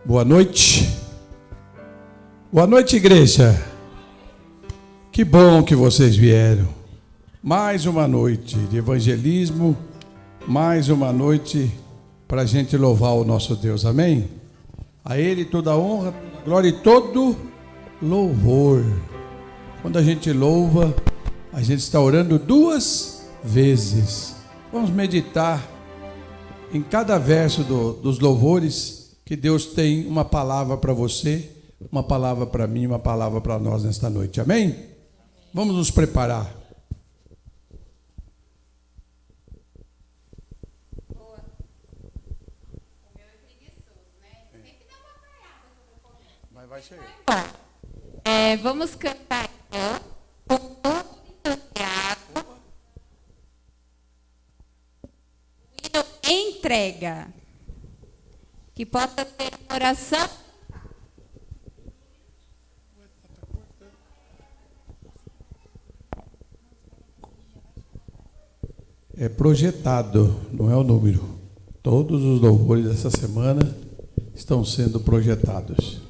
Boa noite. Boa noite, igreja. Que bom que vocês vieram. Mais uma noite de evangelismo, mais uma noite para a gente louvar o nosso Deus, amém? A Ele toda a honra, glória e todo louvor. Quando a gente louva, a gente está orando duas vezes. Vamos meditar em cada verso dos louvores, que Deus tem uma palavra para você, uma palavra para mim, uma palavra para nós nesta noite, amém? Vamos nos preparar. Boa. O meu é preguiçoso, né? Sempre dá uma parada quando eu começo. Mas vai chegar. Vamos cantar então, com todo entusiasmo, o hino Entrega, que possa ser uma oração. É projetado, não é o número. Todos os louvores dessa semana estão sendo projetados.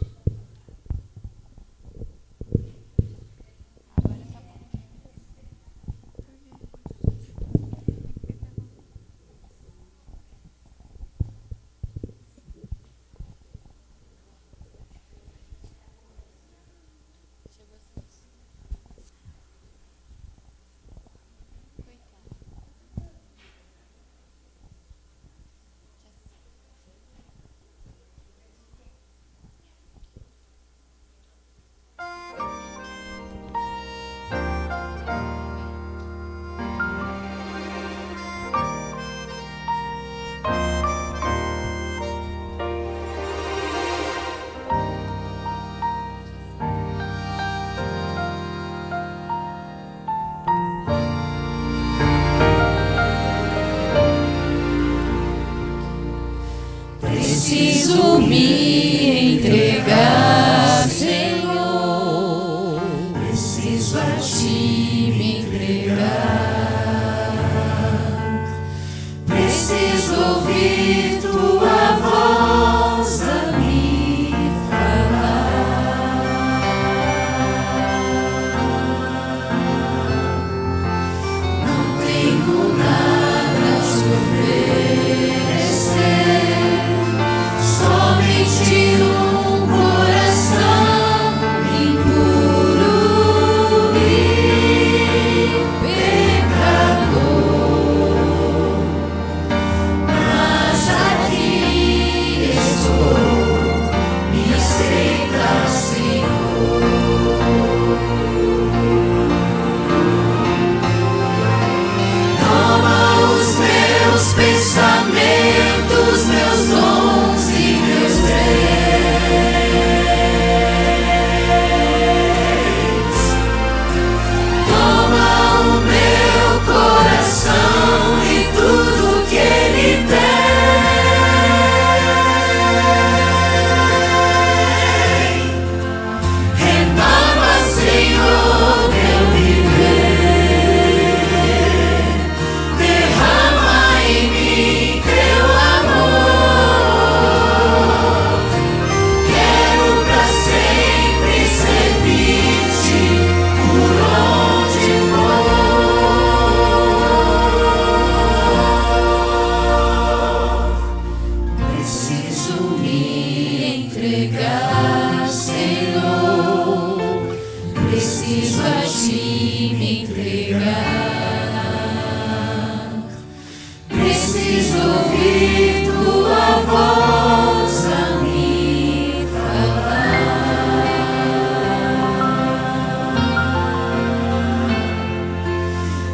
Preciso me entregar, Senhor. Preciso a Ti me entregar. Preciso ouvir Tua voz a me falar. Não tenho nada a te oferecer. Somente um coração impuro e pecador, mas aqui estou, me aceita, Senhor. Toma os meus pensamentos, meus dons e meus bens. Toma o meu coração e tudo que ele tem. Renova, Senhor, meu viver. Derrama em mim teu amor. Quero pra sempre servir-te por onde for. Preciso me entregar, Senhor. Preciso a Ti me entregar. Preciso ouvir Tua voz a me falar.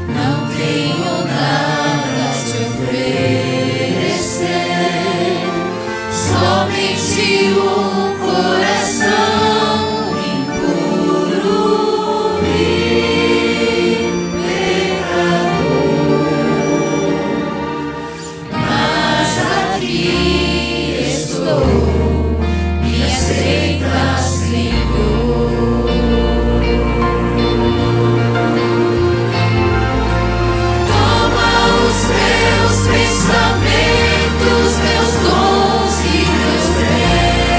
Não tenho nada a te oferecer. Somente um coração impuro e pecador, mas aqui estou, me aceita, Senhor. Toma os meus pensamentos, meus dons e meus bens.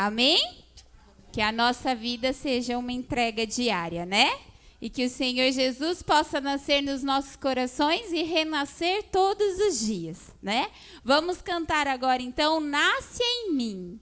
Amém? Que a nossa vida seja uma entrega diária, né? E que o Senhor Jesus possa nascer nos nossos corações e renascer todos os dias, né? Vamos cantar agora, então, Nasce em Mim.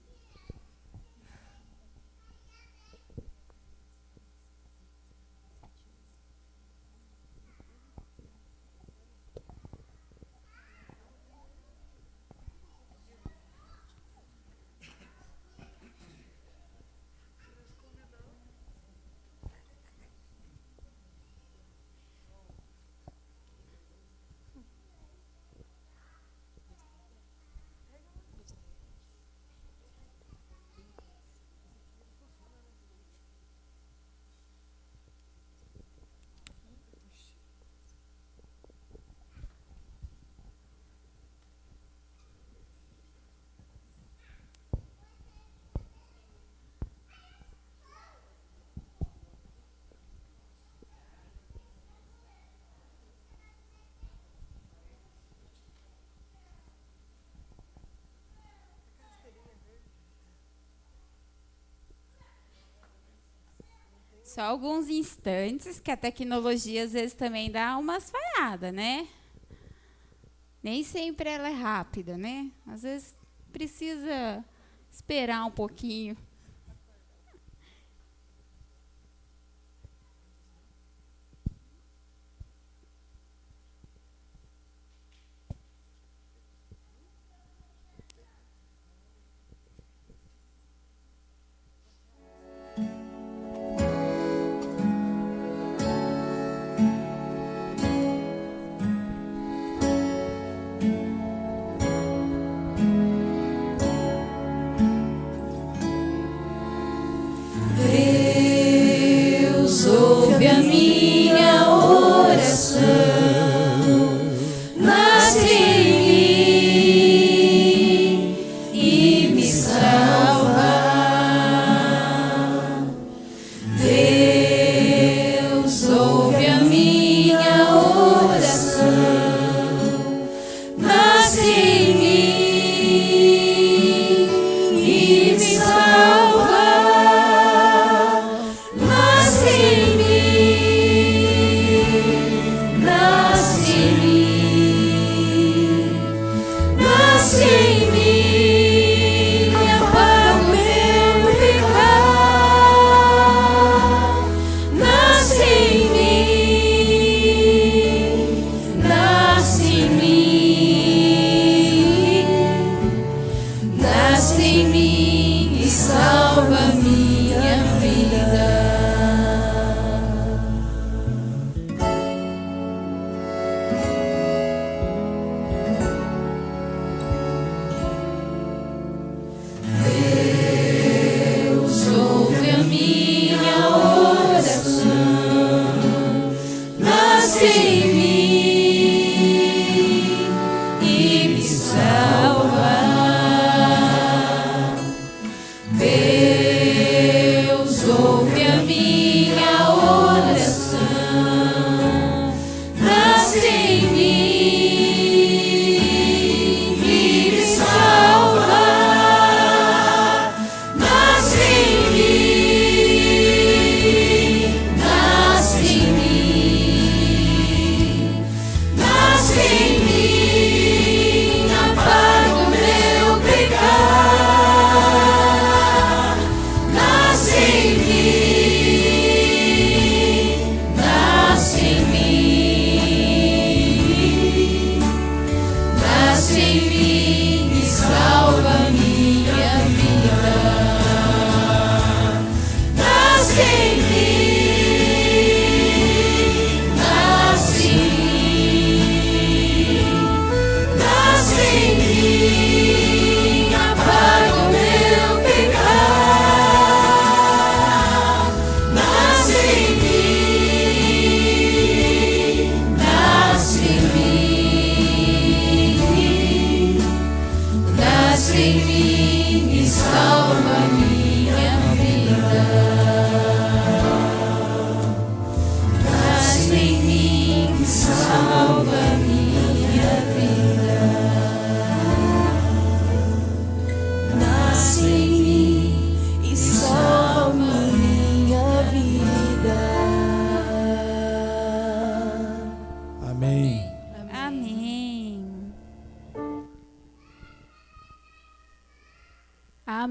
Só alguns instantes, que a tecnologia às vezes também dá umas falhadas, né? Nem sempre ela é rápida, né? Às vezes precisa esperar um pouquinho.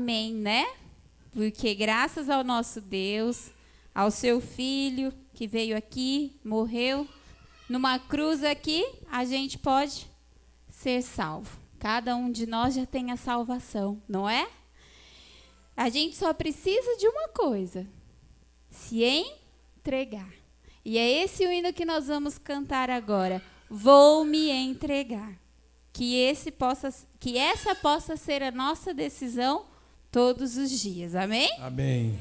amém, né? Porque graças ao nosso Deus, ao seu Filho que veio aqui, morreu numa cruz aqui, a gente pode ser salvo. Cada um de nós já tem a salvação, não é? A gente só precisa de uma coisa: se entregar. E é esse o hino que nós vamos cantar agora. Vou me entregar. Que essa possa ser a nossa decisão todos os dias. Amém? Amém.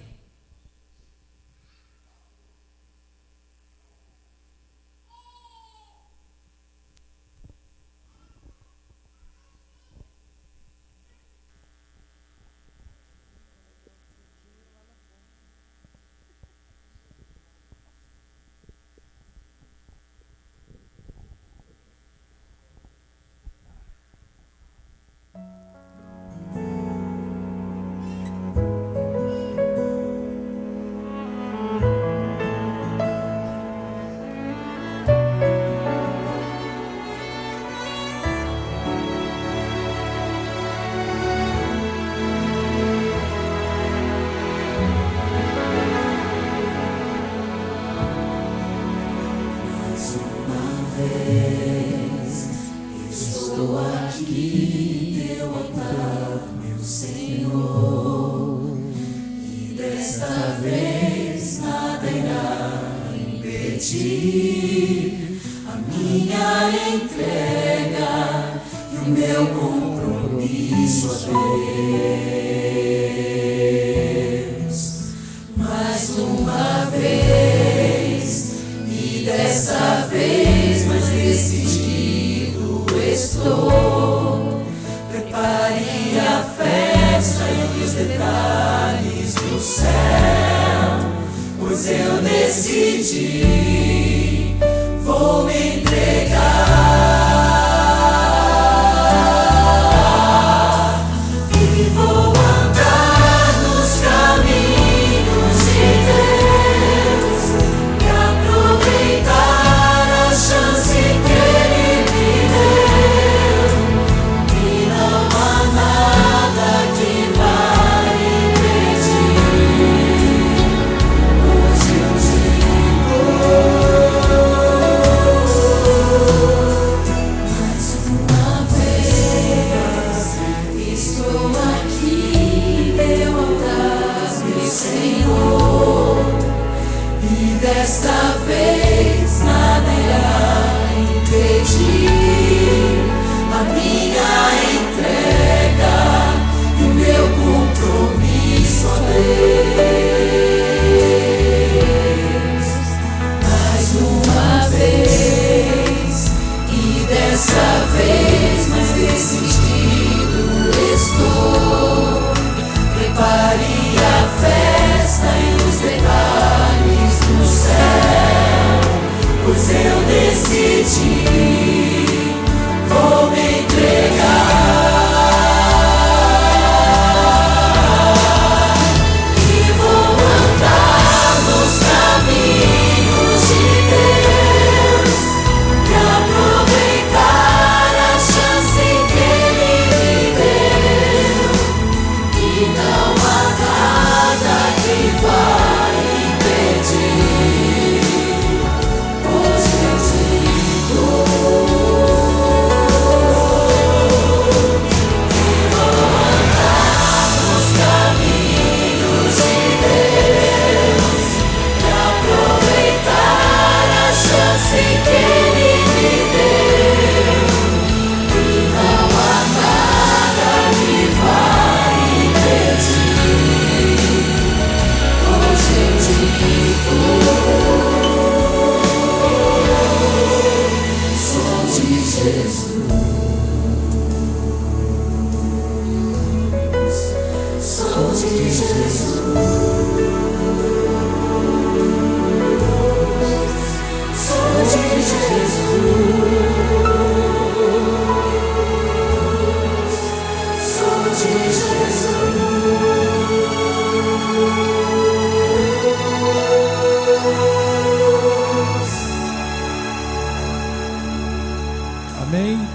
Amém?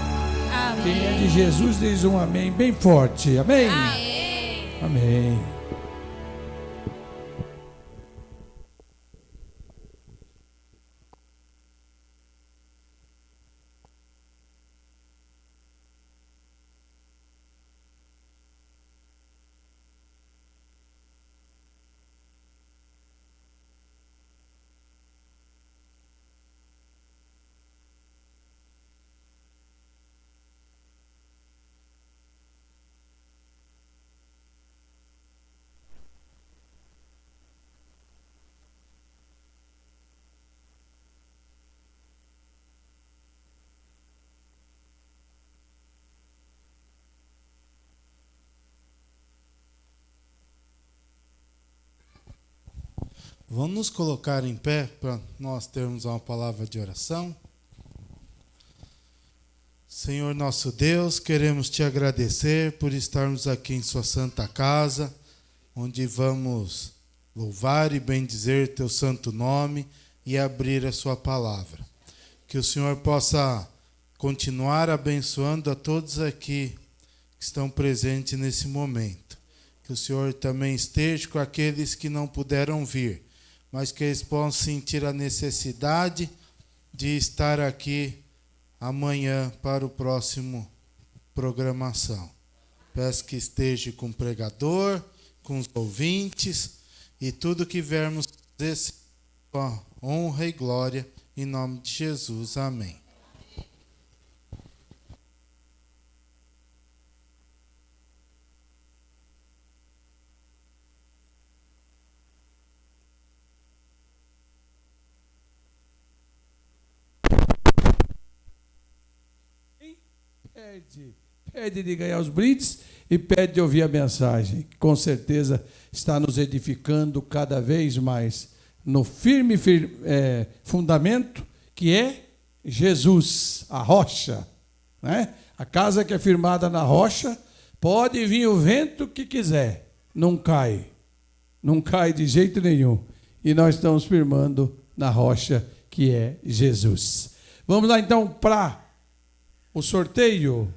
Amém. Quem é de Jesus diz um amém bem forte. Amém? Amém. Amém. Vamos nos colocar em pé para nós termos uma palavra de oração. Senhor nosso Deus, queremos te agradecer por estarmos aqui em sua santa casa, onde vamos louvar e bendizer teu santo nome e abrir a sua palavra. Que o Senhor possa continuar abençoando a todos aqui que estão presentes nesse momento. Que o Senhor também esteja com aqueles que não puderam vir, mas que eles possam sentir a necessidade de estar aqui amanhã para o próximo programação. Peço que esteja com o pregador, com os ouvintes e tudo que vermos desse com honra e glória, em nome de Jesus. Amém. Pede de ganhar os brindes e pede de ouvir a mensagem, que com certeza está nos edificando cada vez mais no firme fundamento que é Jesus, a rocha, né? A casa que é firmada na rocha, pode vir o vento que quiser, não cai de jeito nenhum, e nós estamos firmando na rocha que é Jesus. Vamos lá então para o sorteio,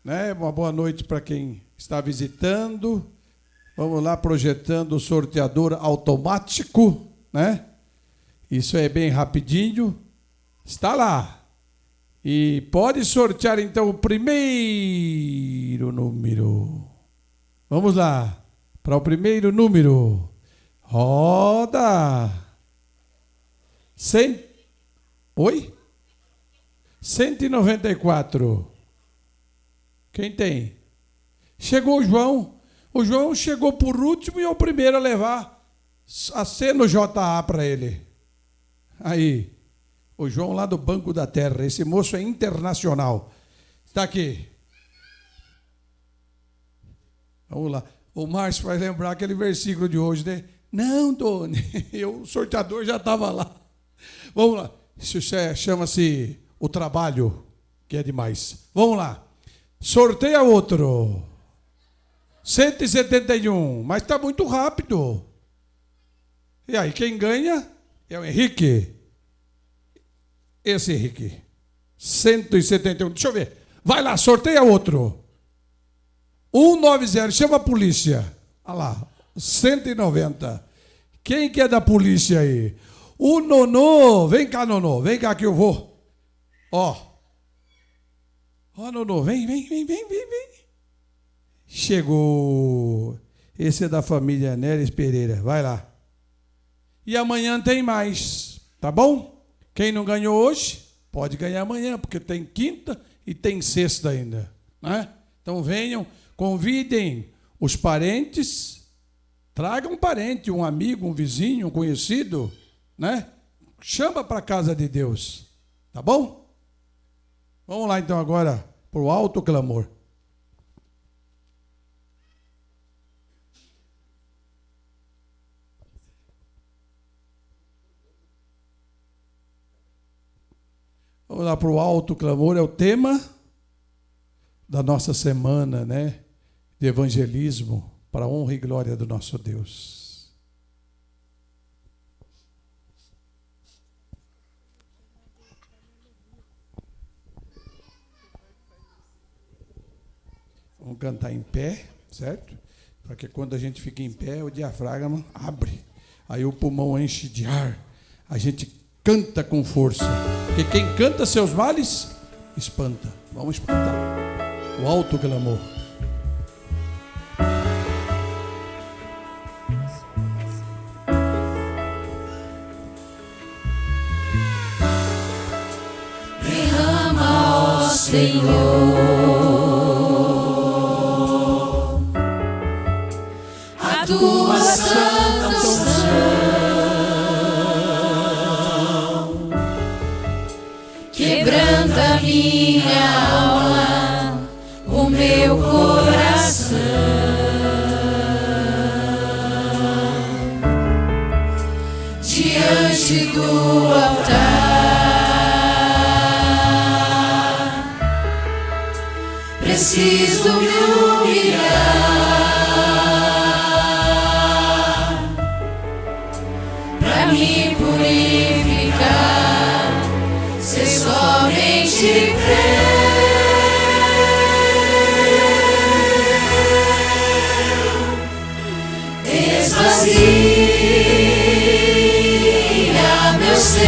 né? Uma boa noite para quem está visitando. Vamos lá, projetando o sorteador automático, né? Isso é bem rapidinho. Está lá. E pode sortear então o primeiro número. Vamos lá, para o primeiro número. Roda. 100. Oi? 194. Quem tem? Chegou o João. O João chegou por último e é o primeiro a levar a C no JA para ele. Aí, o João lá do Banco da Terra. Esse moço é internacional. Está aqui. Vamos lá. O Márcio vai lembrar aquele versículo de hoje, né? Não, Tony. O sorteador já estava lá. Vamos lá. Isso chama-se o trabalho, que é demais. Vamos lá. Sorteia outro. 171. Mas está muito rápido. E aí, quem ganha é o Henrique. Esse Henrique. 171. Deixa eu ver. Vai lá, sorteia outro. 190. Chama a polícia. Olha lá. 190. Quem que é da polícia aí? O Nonô. Vem cá, Nonô. Vem cá que eu vou. Ó, Nonô, vem. Chegou. Esse é da família Neres Pereira. Vai lá. E amanhã tem mais, tá bom? Quem não ganhou hoje, pode ganhar amanhã, porque tem quinta e tem sexta ainda, né? Então venham, convidem os parentes, tragam um parente, um amigo, um vizinho, um conhecido, né? Chama para a casa de Deus, tá bom? Vamos lá então agora para o alto clamor. Vamos lá para o alto clamor, é o tema da nossa semana, né? De evangelismo para a honra e glória do nosso Deus. Vamos cantar em pé, certo? para que quando a gente fica em pé, o diafragma abre. Aí o pulmão enche de ar. A gente canta com força. Porque quem canta seus males, espanta. Vamos espantar. O alto clamor. Derrama, ó Senhor, a tua santa unção, quebranta minha alma, o meu coração, diante do altar. Preciso me humilhar pra me purificar, ser somente teu. Esvazia meu ser,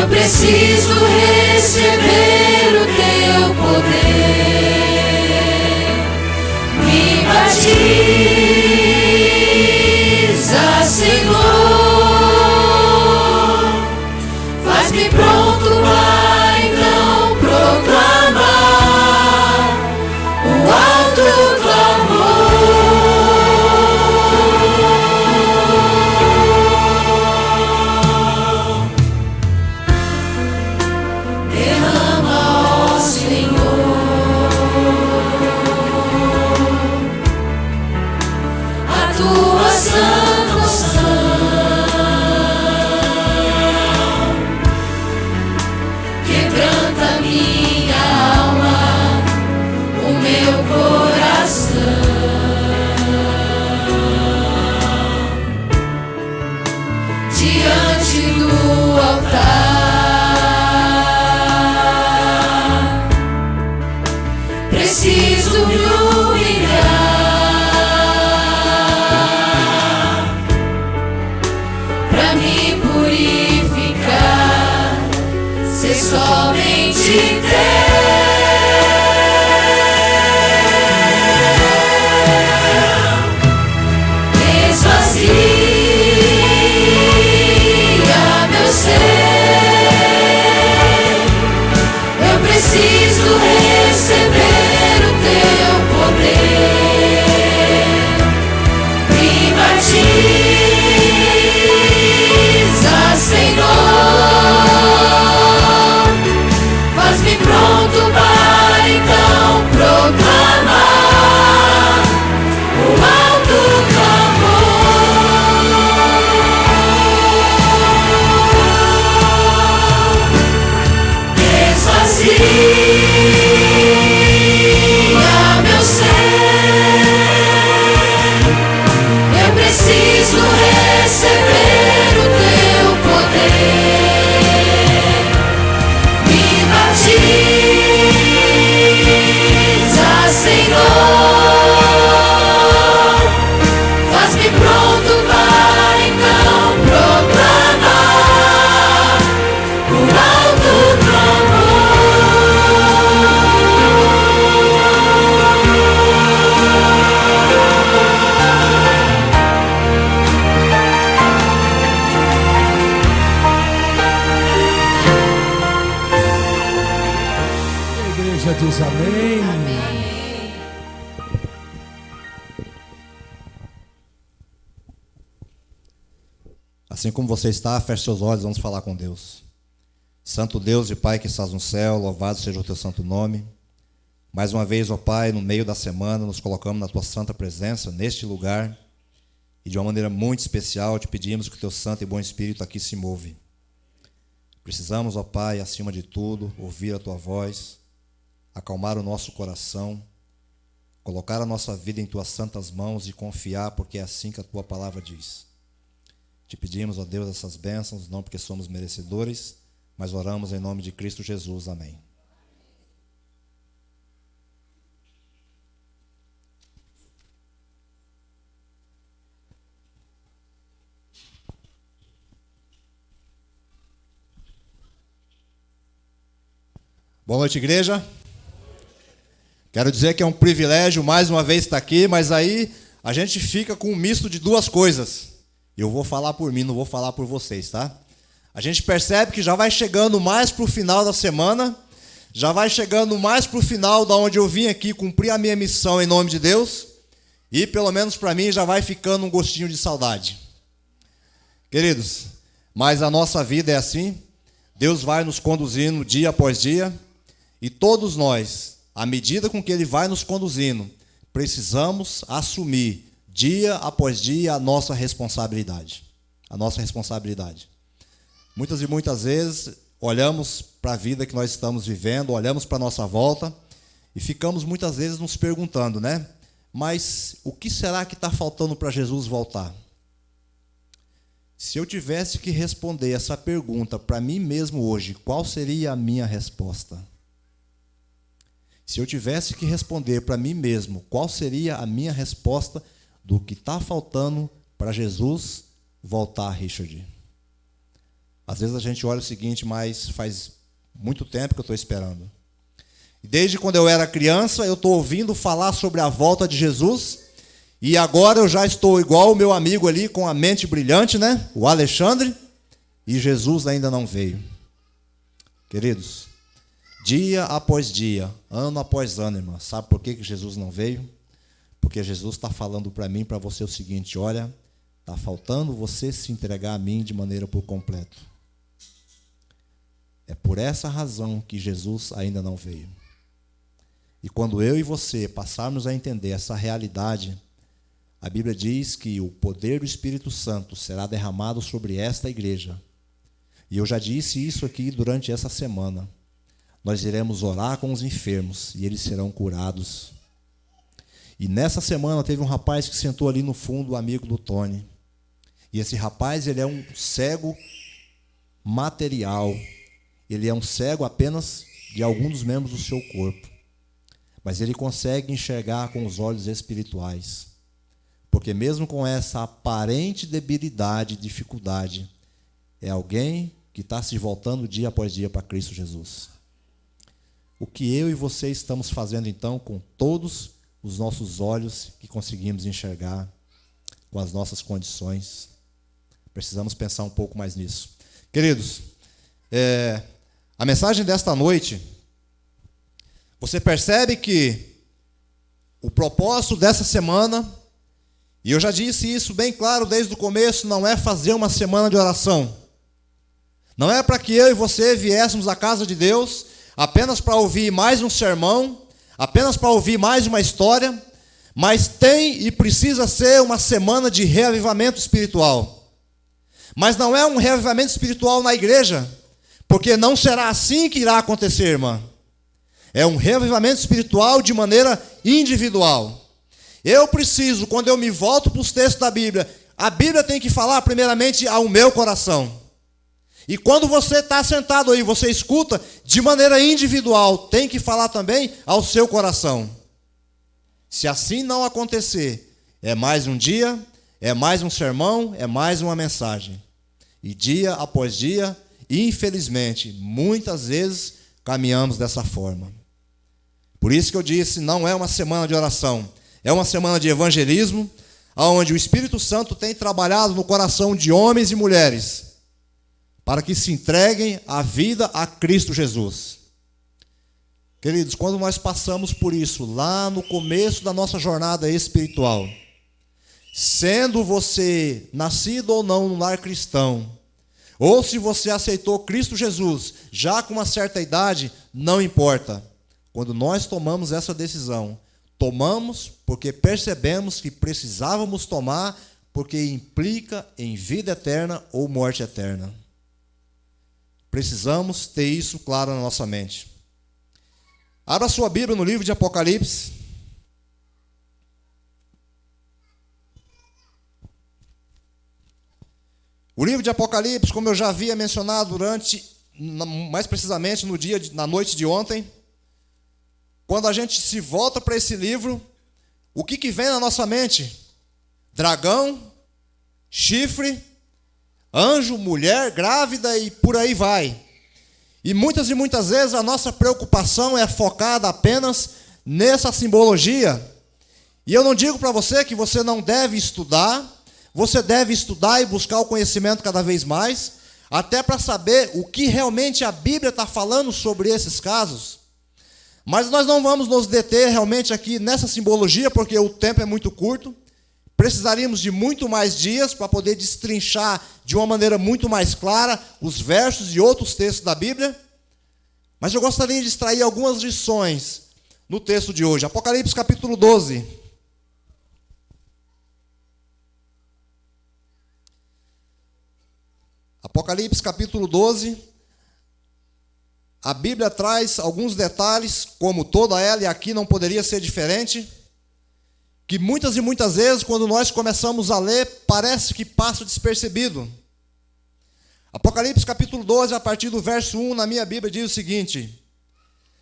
eu preciso receber o teu poder. Me batiza, Senhor, faz-me pronto para então proclamar o alto preciso me humilhar pra me purificar, ser somente teu. Esvazia meu ser, eu preciso receber o teu poder. Me batiza, Senhor, faz-me pronto para então proclamar o alto clamor. Esvazia meu ser, eu preciso receber o teu poder. Me batiza, Senhor, faz-me pronto para então proclamar o alto A igreja diz amém. Assim como você está, feche seus olhos, vamos falar com Deus. Santo Deus e Pai que estás no céu, louvado seja o teu santo nome. Mais uma vez, ó Pai, no meio da semana, nos colocamos na tua santa presença, neste lugar, e de uma maneira muito especial te pedimos que o teu santo e bom Espírito aqui se move. Precisamos, ó Pai, acima de tudo, ouvir a tua voz, acalmar o nosso coração, colocar a nossa vida em tuas santas mãos e confiar, porque é assim que a tua palavra diz. Te pedimos, ó Deus, essas bênçãos, não porque somos merecedores, mas oramos em nome de Cristo Jesus. Amém. Boa noite, igreja. Quero dizer que é um privilégio mais uma vez estar aqui, mas aí a gente fica com um misto de duas coisas. Eu vou falar por mim, não vou falar por vocês, tá? A gente percebe que já vai chegando mais para o final da semana, já vai chegando mais para o final da onde eu vim aqui cumprir a minha missão em nome de Deus, e pelo menos para mim já vai ficando um gostinho de saudade. Queridos, mas a nossa vida é assim, Deus vai nos conduzindo dia após dia, e todos nós, à medida com que Ele vai nos conduzindo, precisamos assumir dia após dia a nossa responsabilidade. A nossa responsabilidade. Muitas e muitas vezes olhamos para a vida que nós estamos vivendo, olhamos para a nossa volta e ficamos muitas vezes nos perguntando, né? Mas o que será que está faltando para Jesus voltar? Se eu tivesse que responder essa pergunta para mim mesmo hoje, qual seria a minha resposta? Se eu tivesse que responder para mim mesmo, qual seria a minha resposta do que está faltando para Jesus voltar, Richard? Às vezes a gente olha o seguinte, mas faz muito tempo que eu estou esperando. Desde quando eu era criança, eu estou ouvindo falar sobre a volta de Jesus, e agora eu já estou igual o meu amigo ali, com a mente brilhante, né? O Alexandre, e Jesus ainda não veio. Queridos, dia após dia, ano após ano, irmã, sabe por que Jesus não veio? Porque Jesus está falando para mim, para você o seguinte, olha, está faltando você se entregar a mim de maneira por completo. É por essa razão que Jesus ainda não veio. E quando eu e você passarmos a entender essa realidade, a Bíblia diz que o poder do Espírito Santo será derramado sobre esta igreja. E eu já disse isso aqui durante essa semana. Nós iremos orar com os enfermos e eles serão curados. E nessa semana teve um rapaz que sentou ali no fundo, amigo do Tony. E esse rapaz, ele é um cego material. Ele é um cego apenas de alguns dos membros do seu corpo. Mas ele consegue enxergar com os olhos espirituais. Porque mesmo com essa aparente debilidade e dificuldade, é alguém que está se voltando dia após dia para Cristo Jesus. O que eu e você estamos fazendo então com todos os nossos olhos que conseguimos enxergar, com as nossas condições? Precisamos pensar um pouco mais nisso. Queridos, a mensagem desta noite, você percebe que o propósito dessa semana, e eu já disse isso bem claro desde o começo, não é fazer uma semana de oração. Não é para que eu e você viéssemos à casa de Deus apenas para ouvir mais um sermão, apenas para ouvir mais uma história, mas tem e precisa ser uma semana de reavivamento espiritual. Mas não é um reavivamento espiritual na igreja, porque não será assim que irá acontecer, irmã. É um reavivamento espiritual de maneira individual. Eu preciso, quando eu me volto para os textos da Bíblia, a Bíblia tem que falar primeiramente ao meu coração. E quando você está sentado aí, você escuta de maneira individual, tem que falar também ao seu coração. Se assim não acontecer, é mais um dia, é mais um sermão, é mais uma mensagem. E dia após dia, infelizmente, muitas vezes caminhamos dessa forma. Por isso que eu disse, não é uma semana de oração, é uma semana de evangelismo, onde o Espírito Santo tem trabalhado no coração de homens e mulheres, para que se entreguem a vida a Cristo Jesus. Queridos, quando nós passamos por isso, lá no começo da nossa jornada espiritual, sendo você nascido ou não no lar cristão, ou se você aceitou Cristo Jesus já com uma certa idade, não importa. Quando nós tomamos essa decisão, tomamos porque percebemos que precisávamos tomar, porque implica em vida eterna ou morte eterna. Precisamos ter isso claro na nossa mente. Abra sua Bíblia no livro de Apocalipse. O livro de Apocalipse, como eu já havia mencionado mais precisamente na noite de ontem, quando a gente se volta para esse livro, o que vem na nossa mente? Dragão, chifre, anjo, mulher, grávida e por aí vai. E muitas vezes a nossa preocupação é focada apenas nessa simbologia. E eu não digo para você que você não deve estudar, você deve estudar e buscar o conhecimento cada vez mais, até para saber o que realmente a Bíblia está falando sobre esses casos. Mas nós não vamos nos deter realmente aqui nessa simbologia, porque o tempo é muito curto. Precisaríamos de muito mais dias para poder destrinchar de uma maneira muito mais clara os versos e outros textos da Bíblia. Mas eu gostaria de extrair algumas lições no texto de hoje. Apocalipse capítulo 12. Apocalipse capítulo 12. A Bíblia traz alguns detalhes, como toda ela, e aqui não poderia ser diferente, que muitas e muitas vezes, quando nós começamos a ler, parece que passa despercebido. Apocalipse capítulo 12, a partir do verso 1, na minha Bíblia, diz o seguinte: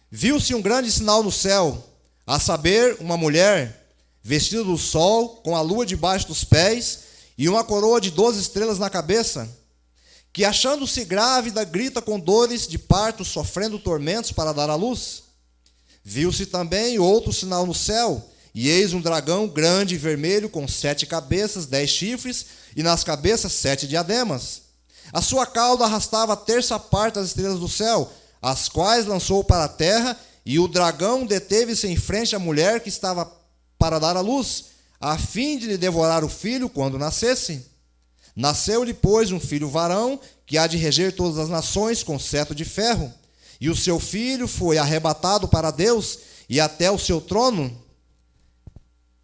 viu-se um grande sinal no céu, a saber, uma mulher vestida do sol, com a lua debaixo dos pés, e uma coroa de 12 estrelas na cabeça, que, achando-se grávida, grita com dores de parto, sofrendo tormentos para dar à luz. Viu-se também outro sinal no céu, e eis um dragão grande e vermelho, com 7 cabeças, 10 chifres, e nas cabeças 7 diademas. A sua cauda arrastava a terça parte das estrelas do céu, as quais lançou para a terra, e o dragão deteve-se em frente à mulher que estava para dar à luz, a fim de lhe devorar o filho quando nascesse. Nasceu-lhe, pois, um filho varão, que há de reger todas as nações com cetro de ferro. E o seu filho foi arrebatado para Deus e até o seu trono.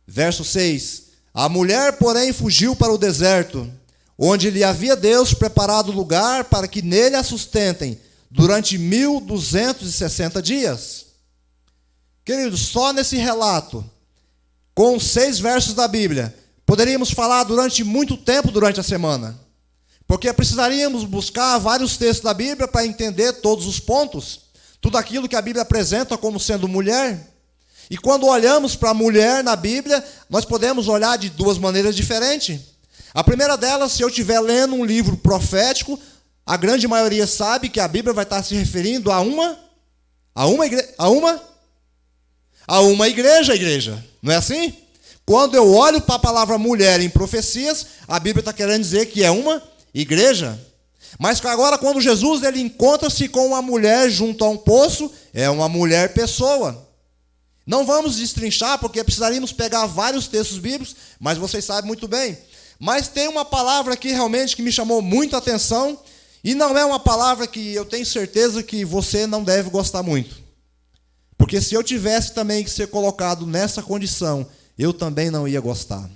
Verso 6. A mulher, porém, fugiu para o deserto, onde lhe havia Deus preparado lugar para que nele a sustentem durante 1260 dias. Queridos, só nesse relato, com 6 versos da Bíblia, poderíamos falar durante muito tempo durante a semana, porque precisaríamos buscar vários textos da Bíblia para entender todos os pontos, tudo aquilo que a Bíblia apresenta como sendo mulher. E quando olhamos para a mulher na Bíblia, nós podemos olhar de 2 maneiras diferentes. A primeira delas, se eu estiver lendo um livro profético, a grande maioria sabe que a Bíblia vai estar se referindo a uma igreja, não é assim? Quando eu olho para a palavra mulher em profecias, a Bíblia está querendo dizer que é uma igreja. Mas agora, quando Jesus ele encontra-se com uma mulher junto a um poço, é uma mulher pessoa. Não vamos destrinchar, porque precisaríamos pegar vários textos bíblicos, mas vocês sabem muito bem. Mas tem uma palavra aqui realmente que me chamou muita atenção, e não é uma palavra que eu tenho certeza que você não deve gostar muito. Porque se eu tivesse também que ser colocado nessa condição, eu também não ia gostar.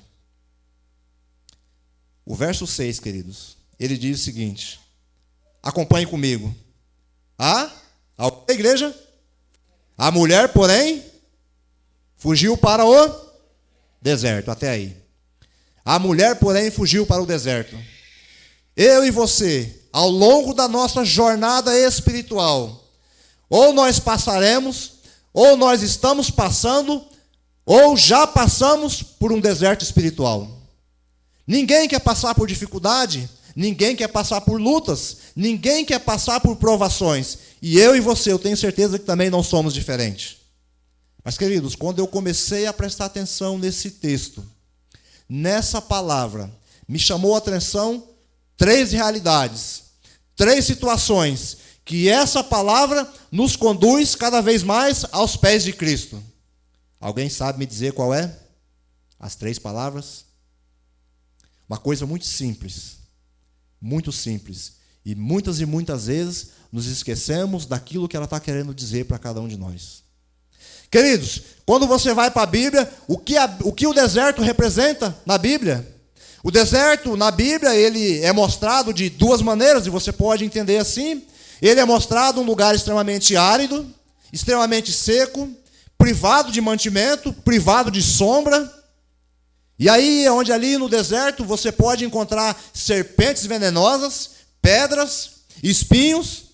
O verso 6, queridos, ele diz o seguinte: acompanhe comigo. A igreja, a mulher, porém, fugiu para o deserto. Até aí. A mulher, porém, fugiu para o deserto. Eu e você, ao longo da nossa jornada espiritual, ou nós passaremos, ou nós estamos passando, ou já passamos por um deserto espiritual. Ninguém quer passar por dificuldade, ninguém quer passar por lutas, ninguém quer passar por provações. E eu e você, eu tenho certeza que também não somos diferentes. Mas, queridos, quando eu comecei a prestar atenção nesse texto, nessa palavra, me chamou a atenção 3 realidades, 3 situações, que essa palavra nos conduz cada vez mais aos pés de Cristo. Alguém sabe me dizer qual é? As 3 palavras? Uma coisa muito simples, e muitas vezes nos esquecemos daquilo que ela está querendo dizer para cada um de nós. Queridos, quando você vai para a Bíblia, o que o deserto representa na Bíblia? O deserto, na Bíblia, ele é mostrado de 2 maneiras, e você pode entender assim. Ele é mostrado um lugar extremamente árido, extremamente seco, privado de mantimento, privado de sombra. E aí, onde ali no deserto, você pode encontrar serpentes venenosas, pedras, espinhos,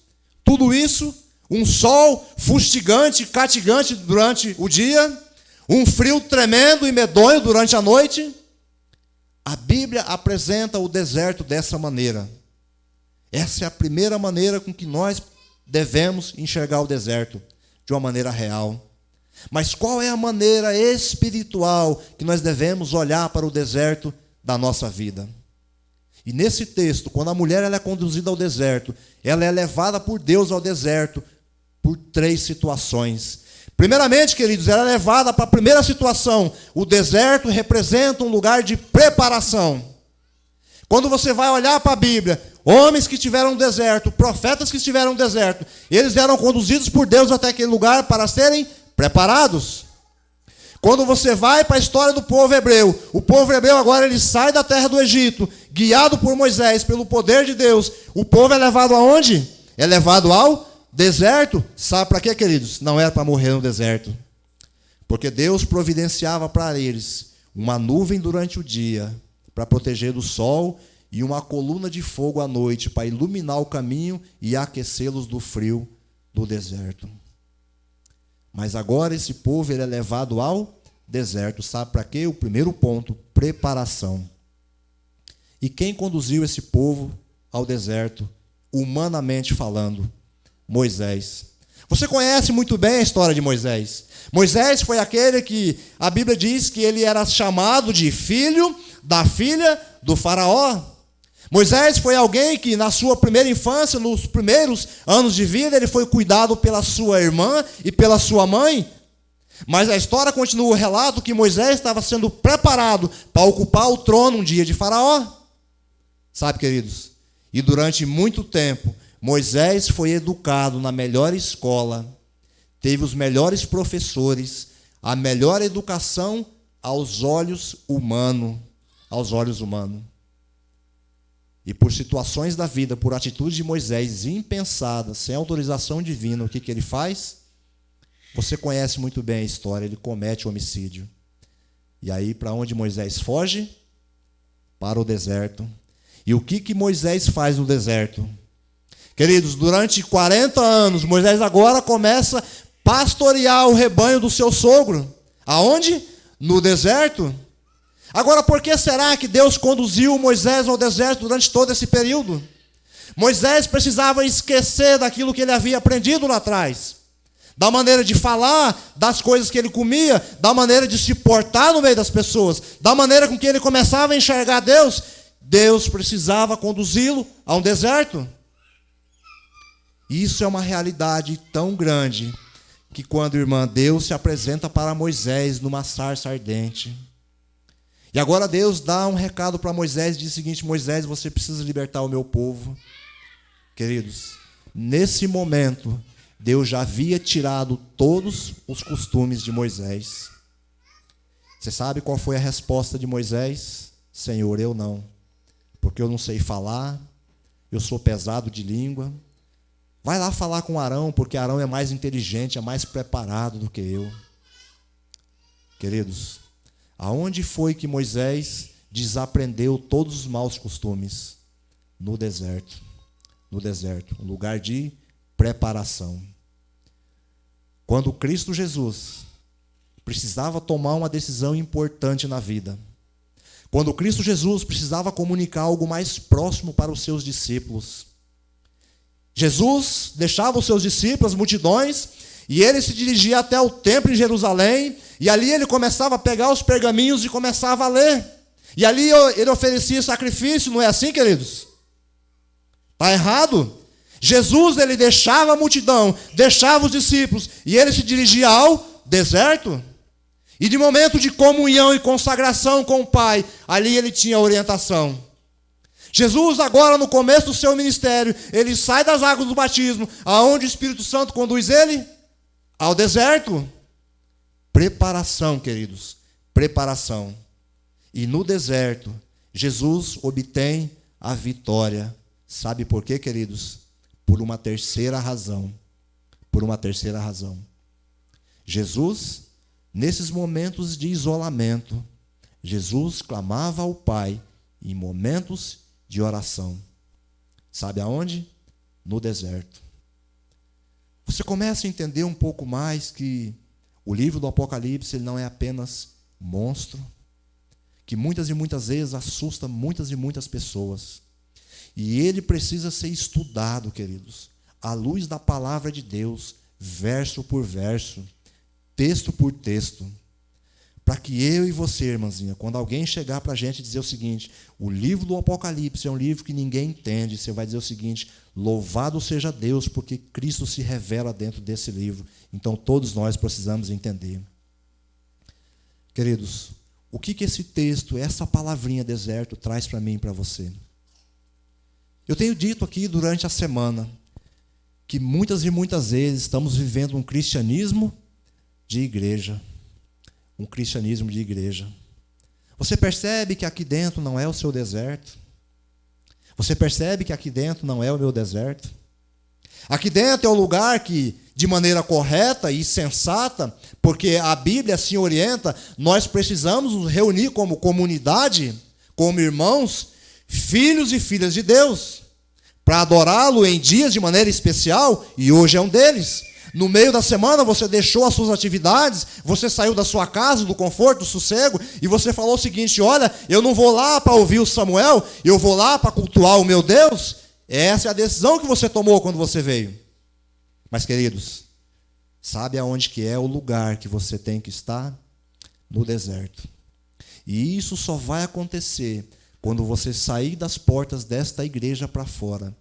tudo isso, um sol fustigante, catigante durante o dia, um frio tremendo e medonho durante a noite. A Bíblia apresenta o deserto dessa maneira. Essa é a primeira maneira com que nós devemos enxergar o deserto de uma maneira real. Mas qual é a maneira espiritual que nós devemos olhar para o deserto da nossa vida? E nesse texto, quando a mulher ela é conduzida ao deserto, ela é levada por Deus ao deserto por 3 situações. Primeiramente, queridos, ela é levada para a primeira situação. O deserto representa um lugar de preparação. Quando você vai olhar para a Bíblia, homens que estiveram no deserto, profetas que estiveram no deserto, eles eram conduzidos por Deus até aquele lugar para serem preparados. Quando você vai para a história do povo hebreu, o povo hebreu agora ele sai da terra do Egito, guiado por Moisés, pelo poder de Deus. O povo é levado aonde? É levado ao deserto. Sabe para quê, queridos? Não era para morrer no deserto. Porque Deus providenciava para eles uma nuvem durante o dia, para proteger do sol, e uma coluna de fogo à noite, para iluminar o caminho e aquecê-los do frio do deserto. Mas agora esse povo ele é levado ao deserto. Sabe para quê? O primeiro ponto, preparação. E quem conduziu esse povo ao deserto, humanamente falando? Moisés. Você conhece muito bem a história de Moisés. Moisés foi aquele que a Bíblia diz que ele era chamado de filho da filha do faraó. Moisés foi alguém que na sua primeira infância, nos primeiros anos de vida, ele foi cuidado pela sua irmã e pela sua mãe. Mas a história continua o relato que Moisés estava sendo preparado para ocupar o trono um dia de faraó. Sabe, queridos? E durante muito tempo, Moisés foi educado na melhor escola, teve os melhores professores, a melhor educação aos olhos humanos. E por situações da vida, por atitude de Moisés impensada, sem autorização divina, o que ele faz? Você conhece muito bem a história, ele comete homicídio. E aí, para onde Moisés foge? Para o deserto. E o que Moisés faz no deserto? Queridos, durante 40 anos, Moisés agora começa a pastorear o rebanho do seu sogro. Aonde? No deserto. Agora, por que será que Deus conduziu Moisés ao deserto durante todo esse período? Moisés precisava esquecer daquilo que ele havia aprendido lá atrás. Da maneira de falar, das coisas que ele comia, da maneira de se portar no meio das pessoas, da maneira com que ele começava a enxergar Deus. Deus precisava conduzi-lo a um deserto. Isso é uma realidade tão grande que quando, irmã, Deus se apresenta para Moisés numa sarça ardente. E agora Deus dá um recado para Moisés, diz o seguinte: Moisés, você precisa libertar o meu povo. Queridos, nesse momento, Deus já havia tirado todos os costumes de Moisés. Você sabe qual foi a resposta de Moisés? Senhor, eu não, porque eu não sei falar, eu sou pesado de língua. Vai lá falar com Arão, porque Arão é mais inteligente, é mais preparado do que eu. Queridos, aonde foi que Moisés desaprendeu todos os maus costumes? No deserto. No deserto, um lugar de preparação. Quando Cristo Jesus precisava tomar uma decisão importante na vida, quando Cristo Jesus precisava comunicar algo mais próximo para os seus discípulos, Jesus deixava os seus discípulos, as multidões, e ele se dirigia até o templo em Jerusalém, e ali ele começava a pegar os pergaminhos e começava a ler. E ali ele oferecia sacrifício, não é assim, queridos? Está errado? Jesus, ele deixava a multidão, deixava os discípulos, e ele se dirigia ao deserto. E de momento de comunhão e consagração com o Pai, ali ele tinha orientação. Jesus agora no começo do seu ministério, ele sai das águas do batismo, aonde o Espírito Santo conduz ele? Ao deserto. Preparação, queridos, preparação. E no deserto, Jesus obtém a vitória. Sabe por quê, queridos? Por uma terceira razão. Por uma terceira razão. Jesus, nesses momentos de isolamento, Jesus clamava ao Pai em momentos de oração. Sabe aonde? No deserto. Você começa a entender um pouco mais que o livro do Apocalipse ele não é apenas monstro, que muitas e muitas vezes assusta muitas e muitas pessoas. E ele precisa ser estudado, queridos, à luz da palavra de Deus, verso por verso, texto por texto, para que eu e você, irmãzinha, quando alguém chegar para a gente dizer o seguinte: o livro do Apocalipse é um livro que ninguém entende, você vai dizer o seguinte: louvado seja Deus, porque Cristo se revela dentro desse livro. Então todos nós precisamos entender. Queridos, o que esse texto, essa palavrinha deserto, traz para mim e para você? Eu tenho dito aqui durante a semana que muitas e muitas vezes estamos vivendo um cristianismo de igreja. Um cristianismo de igreja. Você percebe que aqui dentro não é o seu deserto? Você percebe que aqui dentro não é o meu deserto? Aqui dentro é o lugar que, de maneira correta e sensata, porque a Bíblia assim orienta, nós precisamos nos reunir como comunidade, como irmãos, filhos e filhas de Deus, para adorá-lo em dias de maneira especial, e hoje é um deles. No meio da semana você deixou as suas atividades, você saiu da sua casa, do conforto, do sossego, e você falou o seguinte: olha, eu não vou lá para ouvir o Samuel, eu vou lá para cultuar o meu Deus. Essa é a decisão que você tomou quando você veio. Mas, queridos, sabe aonde que é o lugar que você tem que estar? No deserto. E isso só vai acontecer quando você sair das portas desta igreja para fora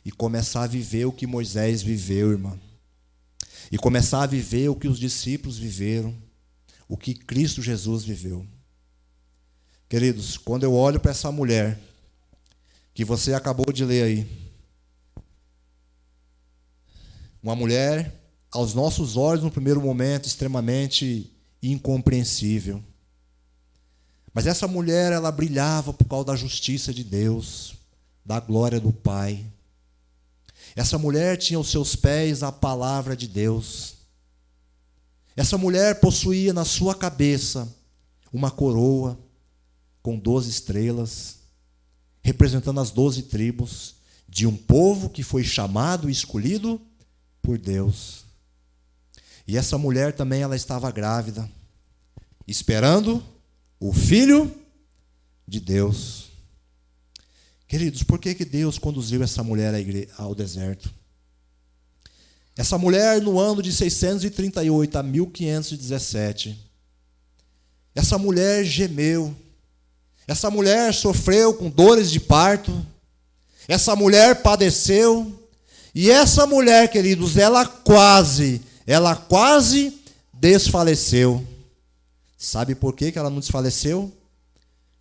e começar a viver o que Moisés viveu, irmão. E começar a viver o que os discípulos viveram, o que Cristo Jesus viveu. Queridos, quando eu olho para essa mulher que você acabou de ler aí, uma mulher, aos nossos olhos, no primeiro momento, extremamente incompreensível. Mas essa mulher, ela brilhava por causa da justiça de Deus, da glória do Pai. Essa mulher tinha aos seus pés a palavra de Deus. Essa mulher possuía na sua cabeça uma coroa com 12 estrelas, representando as 12 tribos de um povo que foi chamado e escolhido por Deus. E essa mulher também, ela estava grávida, esperando o Filho de Deus. Queridos, por que Deus conduziu essa mulher ao deserto? Essa mulher, no ano de 638 a 1517, essa mulher gemeu, essa mulher sofreu com dores de parto, essa mulher padeceu, e essa mulher, queridos, ela quase desfaleceu. Sabe por que ela não desfaleceu?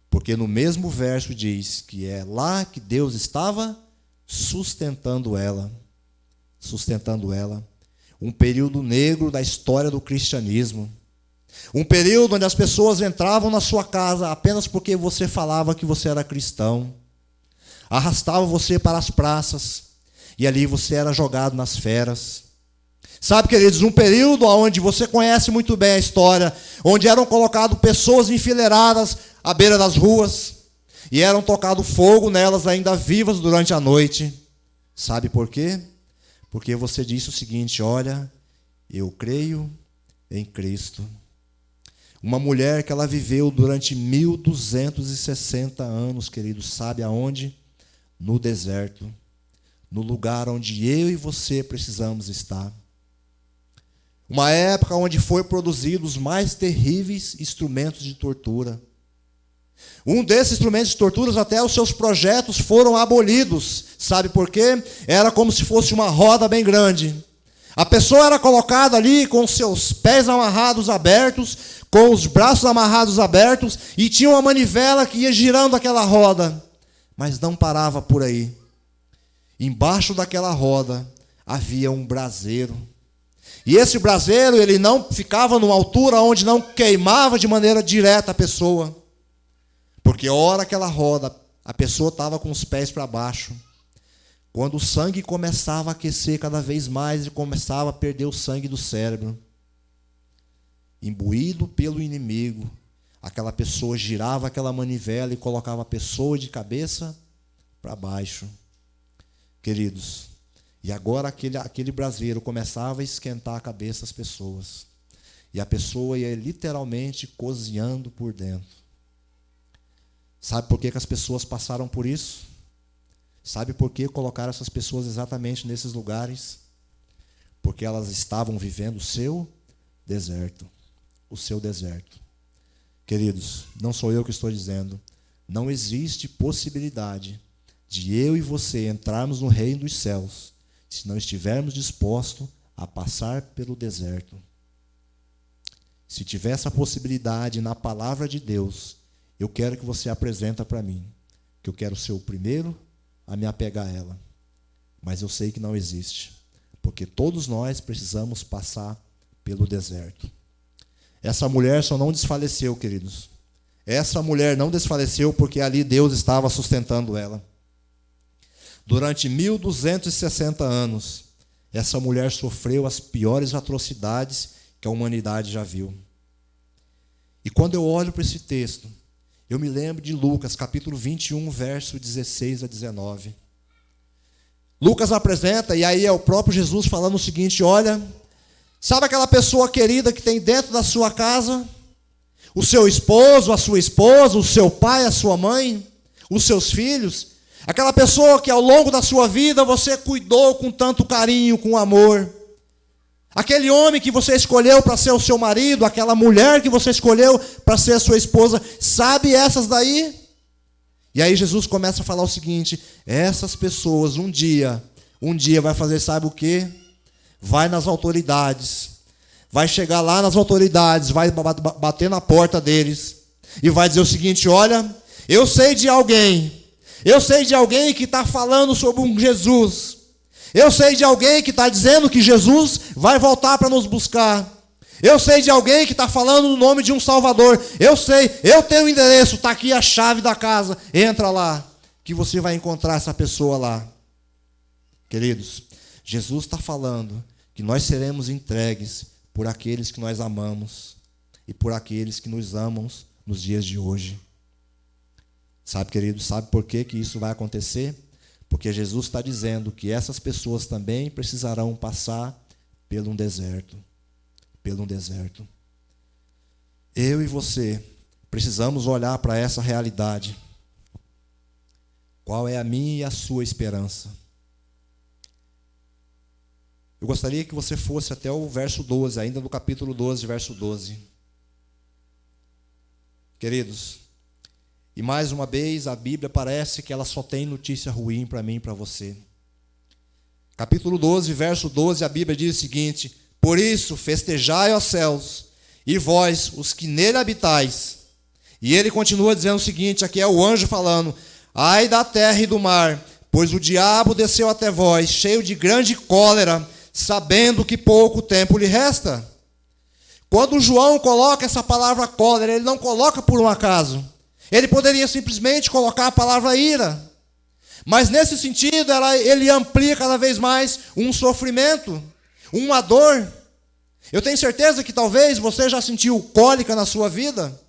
Porque no mesmo verso diz que é lá que Deus estava sustentando ela. Sustentando ela. Um período negro da história do cristianismo. Um período onde as pessoas entravam na sua casa apenas porque você falava que você era cristão. Arrastavam você para as praças. E ali você era jogado nas feras. Sabe, queridos, um período onde você conhece muito bem a história, onde eram colocadas pessoas enfileiradas à beira das ruas, e eram tocado fogo nelas ainda vivas durante a noite. Sabe por quê? Porque você disse o seguinte: olha, eu creio em Cristo. Uma mulher que ela viveu durante 1260 anos, queridos, sabe aonde? No deserto, no lugar onde eu e você precisamos estar. Uma época onde foi produzidos os mais terríveis instrumentos de tortura. Um desses instrumentos de tortura, até os seus projetos foram abolidos. Sabe por quê? Era como se fosse uma roda bem grande. A pessoa era colocada ali com seus pés amarrados abertos, com os braços amarrados abertos, e tinha uma manivela que ia girando aquela roda. Mas não parava por aí. Embaixo daquela roda havia um braseiro. E esse braseiro, ele não ficava numa altura onde não queimava de maneira direta a pessoa. Porque a hora que ela roda, a pessoa estava com os pés para baixo. Quando o sangue começava a aquecer cada vez mais e começava a perder o sangue do cérebro, imbuído pelo inimigo, aquela pessoa girava aquela manivela e colocava a pessoa de cabeça para baixo. Queridos, e agora aquele braseiro começava a esquentar a cabeça das pessoas. E a pessoa ia literalmente cozinhando por dentro. Sabe por que as pessoas passaram por isso? Sabe por que colocaram essas pessoas exatamente nesses lugares? Porque elas estavam vivendo o seu deserto. O seu deserto. Queridos, não sou eu que estou dizendo. Não existe possibilidade de eu e você entrarmos no reino dos céus se não estivermos dispostos a passar pelo deserto. Se tiver essa possibilidade na palavra de Deus, eu quero que você apresenta para mim, que eu quero ser o primeiro a me apegar a ela. Mas eu sei que não existe, porque todos nós precisamos passar pelo deserto. Essa mulher só não desfaleceu, queridos. Essa mulher não desfaleceu porque ali Deus estava sustentando ela. Durante 1260 anos, essa mulher sofreu as piores atrocidades que a humanidade já viu. E quando eu olho para esse texto, eu me lembro de Lucas, capítulo 21, verso 16 a 19. Lucas apresenta, e aí é o próprio Jesus falando o seguinte: olha, sabe aquela pessoa querida que tem dentro da sua casa? O seu esposo, a sua esposa, o seu pai, a sua mãe, os seus filhos? Aquela pessoa que ao longo da sua vida você cuidou com tanto carinho, com amor. Aquele homem que você escolheu para ser o seu marido, aquela mulher que você escolheu para ser a sua esposa, sabe essas daí? E aí Jesus começa a falar o seguinte: essas pessoas um dia vai fazer, sabe o quê? Vai nas autoridades, vai chegar lá nas autoridades, vai bater na porta deles e vai dizer o seguinte: olha, eu sei de alguém que está falando sobre um Jesus. Eu sei de alguém que está dizendo que Jesus vai voltar para nos buscar. Eu sei de alguém que está falando no nome de um Salvador. Eu sei, eu tenho o endereço, está aqui a chave da casa. Entra lá, que você vai encontrar essa pessoa lá. Queridos, Jesus está falando que nós seremos entregues por aqueles que nós amamos e por aqueles que nos amam nos dias de hoje. Sabe, queridos, sabe por que isso vai acontecer? Porque Jesus está dizendo que essas pessoas também precisarão passar por um deserto. Pelo deserto. Eu e você precisamos olhar para essa realidade. Qual é a minha e a sua esperança? Eu gostaria que você fosse até o verso 12, ainda no capítulo 12, verso 12. Queridos, e mais uma vez a Bíblia parece que ela só tem notícia ruim para mim e para você. Capítulo 12, verso 12, a Bíblia diz o seguinte: por isso festejai, ó céus, e vós, os que nele habitais. E ele continua dizendo o seguinte, aqui é o anjo falando: ai da terra e do mar, pois o diabo desceu até vós, cheio de grande cólera, sabendo que pouco tempo lhe resta. Quando João coloca essa palavra cólera, ele não coloca por um acaso. Ele poderia simplesmente colocar a palavra ira. Mas nesse sentido, ele amplia cada vez mais um sofrimento, uma dor. Eu tenho certeza que talvez você já sentiu cólica na sua vida,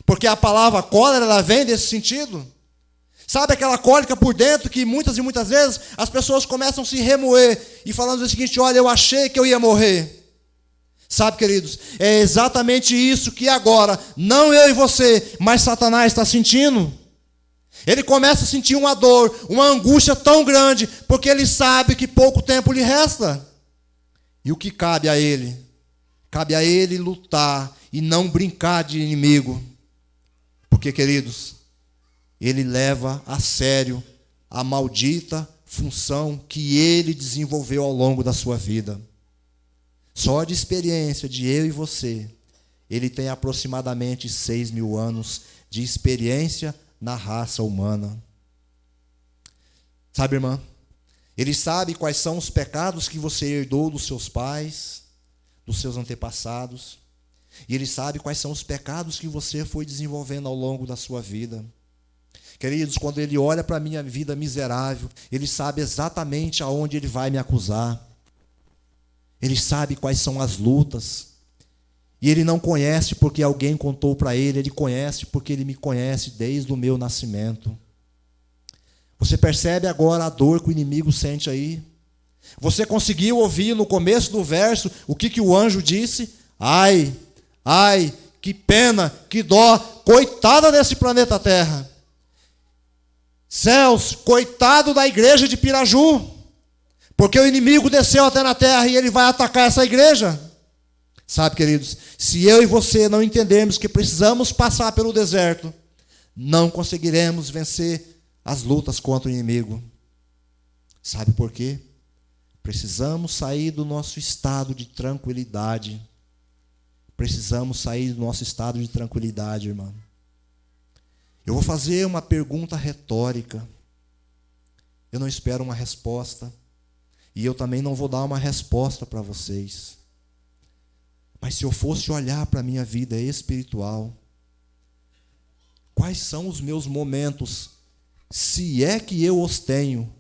porque a palavra cólera ela vem desse sentido. Sabe aquela cólica por dentro que muitas e muitas vezes as pessoas começam a se remoer e falando o seguinte: olha, eu achei que eu ia morrer. Sabe, queridos, é exatamente isso que agora, não eu e você, mas Satanás está sentindo. Ele começa a sentir uma dor, uma angústia tão grande, porque ele sabe que pouco tempo lhe resta. E o que cabe a ele? Cabe a ele lutar e não brincar de inimigo. Porque, queridos, ele leva a sério a maldita função que ele desenvolveu ao longo da sua vida. Só de experiência de eu e você, ele tem aproximadamente 6.000 anos de experiência na raça humana. Sabe, irmã? Ele sabe quais são os pecados que você herdou dos seus pais, dos seus antepassados. E ele sabe quais são os pecados que você foi desenvolvendo ao longo da sua vida. Queridos, quando ele olha para a minha vida miserável, ele sabe exatamente aonde ele vai me acusar. Ele sabe quais são as lutas. E ele não conhece porque alguém contou para ele, ele conhece porque ele me conhece desde o meu nascimento. Você percebe agora a dor que o inimigo sente aí? Você conseguiu ouvir no começo do verso o que o anjo disse? Ai, ai, que pena, que dó, coitada desse planeta Terra. Céus, coitado da igreja de Piraju, porque o inimigo desceu até na terra e ele vai atacar essa igreja. Sabe, queridos, se eu e você não entendermos que precisamos passar pelo deserto, não conseguiremos vencer as lutas contra o inimigo. Sabe por quê? Precisamos sair do nosso estado de tranquilidade. Precisamos sair do nosso estado de tranquilidade, irmão. Eu vou fazer uma pergunta retórica. Eu não espero uma resposta. E eu também não vou dar uma resposta para vocês. Mas se eu fosse olhar para a minha vida espiritual, quais são os meus momentos, se é que eu os tenho,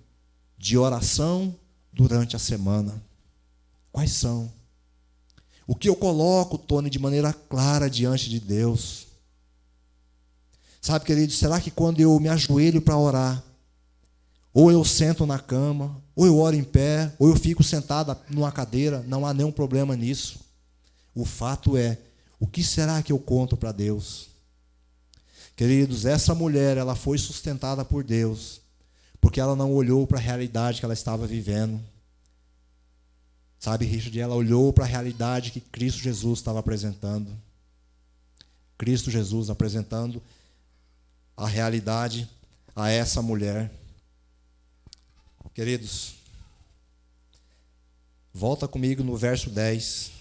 de oração durante a semana? Quais são? O que eu coloco, Tony, de maneira clara diante de Deus? Sabe, querido, será que quando eu me ajoelho para orar, ou eu sento na cama, ou eu oro em pé, ou eu fico sentado numa cadeira, não há nenhum problema nisso. O fato é, o que será que eu conto para Deus? Queridos, essa mulher, ela foi sustentada por Deus, porque ela não olhou para a realidade que ela estava vivendo. Sabe, Richard, ela olhou para a realidade que Cristo Jesus estava apresentando. Cristo Jesus apresentando a realidade a essa mulher. Queridos, volta comigo no verso 10.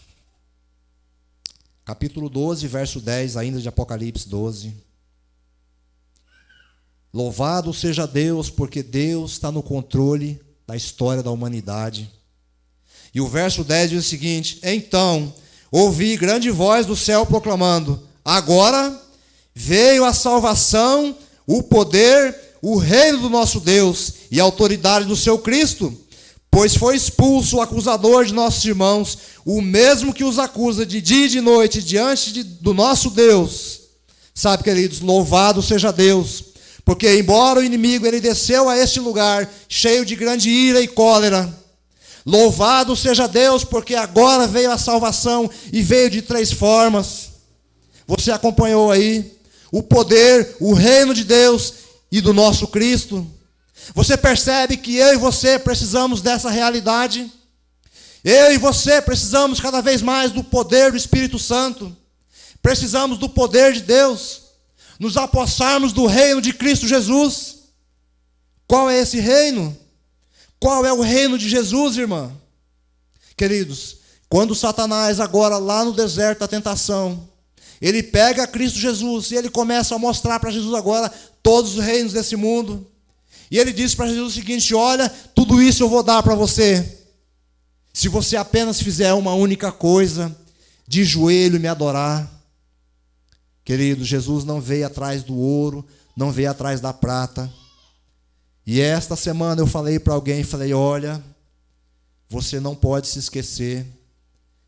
Capítulo 12, verso 10, ainda de Apocalipse 12. Louvado seja Deus, porque Deus está no controle da história da humanidade. E o verso 10 diz o seguinte: então ouvi grande voz do céu proclamando: agora veio a salvação, o poder, o reino do nosso Deus e a autoridade do seu Cristo, pois foi expulso o acusador de nossos irmãos, o mesmo que os acusa de dia e de noite diante do nosso Deus. Sabe, queridos, louvado seja Deus, porque embora o inimigo ele desceu a este lugar cheio de grande ira e cólera, louvado seja Deus, porque agora veio a salvação e veio de 3 formas. Você acompanhou aí o poder, o reino de Deus e do nosso Cristo. Você percebe que eu e você precisamos dessa realidade? Eu e você precisamos cada vez mais do poder do Espírito Santo. Precisamos do poder de Deus. Nos apossarmos do reino de Cristo Jesus. Qual é esse reino? Qual é o reino de Jesus, irmã? Queridos, quando Satanás agora lá no deserto da tentação, ele pega Cristo Jesus e ele começa a mostrar para Jesus agora todos os reinos desse mundo. E ele diz para Jesus o seguinte: olha, tudo isso eu vou dar para você, se você apenas fizer uma única coisa, de joelho me adorar. Querido, Jesus não veio atrás do ouro, não veio atrás da prata. E esta semana eu falei para alguém, falei: olha, você não pode se esquecer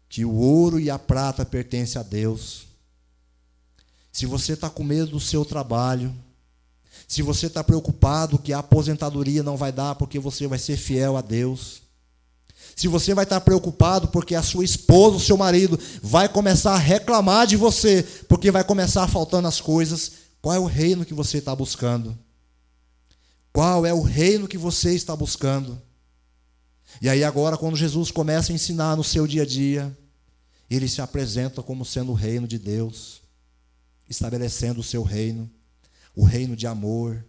que o ouro e a prata pertencem a Deus. Se você está com medo do seu trabalho, se você está preocupado que a aposentadoria não vai dar porque você vai ser fiel a Deus, se você vai estar preocupado porque a sua esposa, o seu marido, vai começar a reclamar de você porque vai começar faltando as coisas, qual é o reino que você está buscando? Qual é o reino que você está buscando? E aí agora, quando Jesus começa a ensinar no seu dia a dia, ele se apresenta como sendo o reino de Deus, estabelecendo o seu reino, o reino de amor,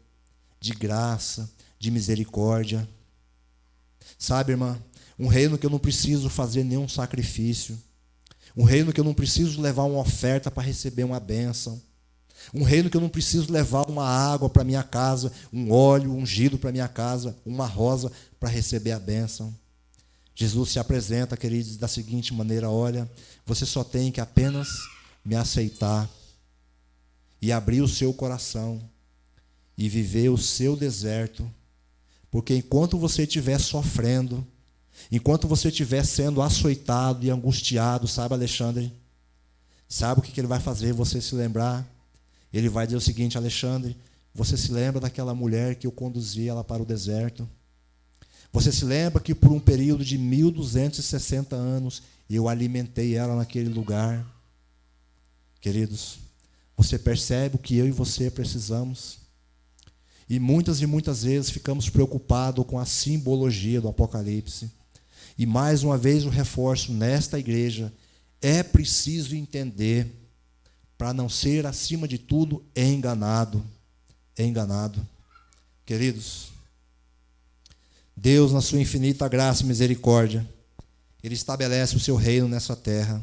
de graça, de misericórdia. Sabe, irmã, um reino que eu não preciso fazer nenhum sacrifício, um reino que eu não preciso levar uma oferta para receber uma bênção, um reino que eu não preciso levar uma água para minha casa, um óleo ungido para minha casa, uma rosa para receber a bênção. Jesus se apresenta, queridos, da seguinte maneira: olha, você só tem que apenas me aceitar e abrir o seu coração e viver o seu deserto, porque enquanto você estiver sofrendo, enquanto você estiver sendo açoitado e angustiado, sabe, Alexandre, sabe o que ele vai fazer você se lembrar? Ele vai dizer o seguinte: Alexandre, você se lembra daquela mulher que eu conduzi ela para o deserto? Você se lembra que por um período de 1260 anos eu alimentei ela naquele lugar? Queridos, você percebe o que eu e você precisamos? E muitas vezes ficamos preocupados com a simbologia do Apocalipse. E mais uma vez eu reforço, nesta igreja, é preciso entender, para não ser, acima de tudo, enganado. Enganado. Queridos, Deus, na sua infinita graça e misericórdia, Ele estabelece o seu reino nessa terra.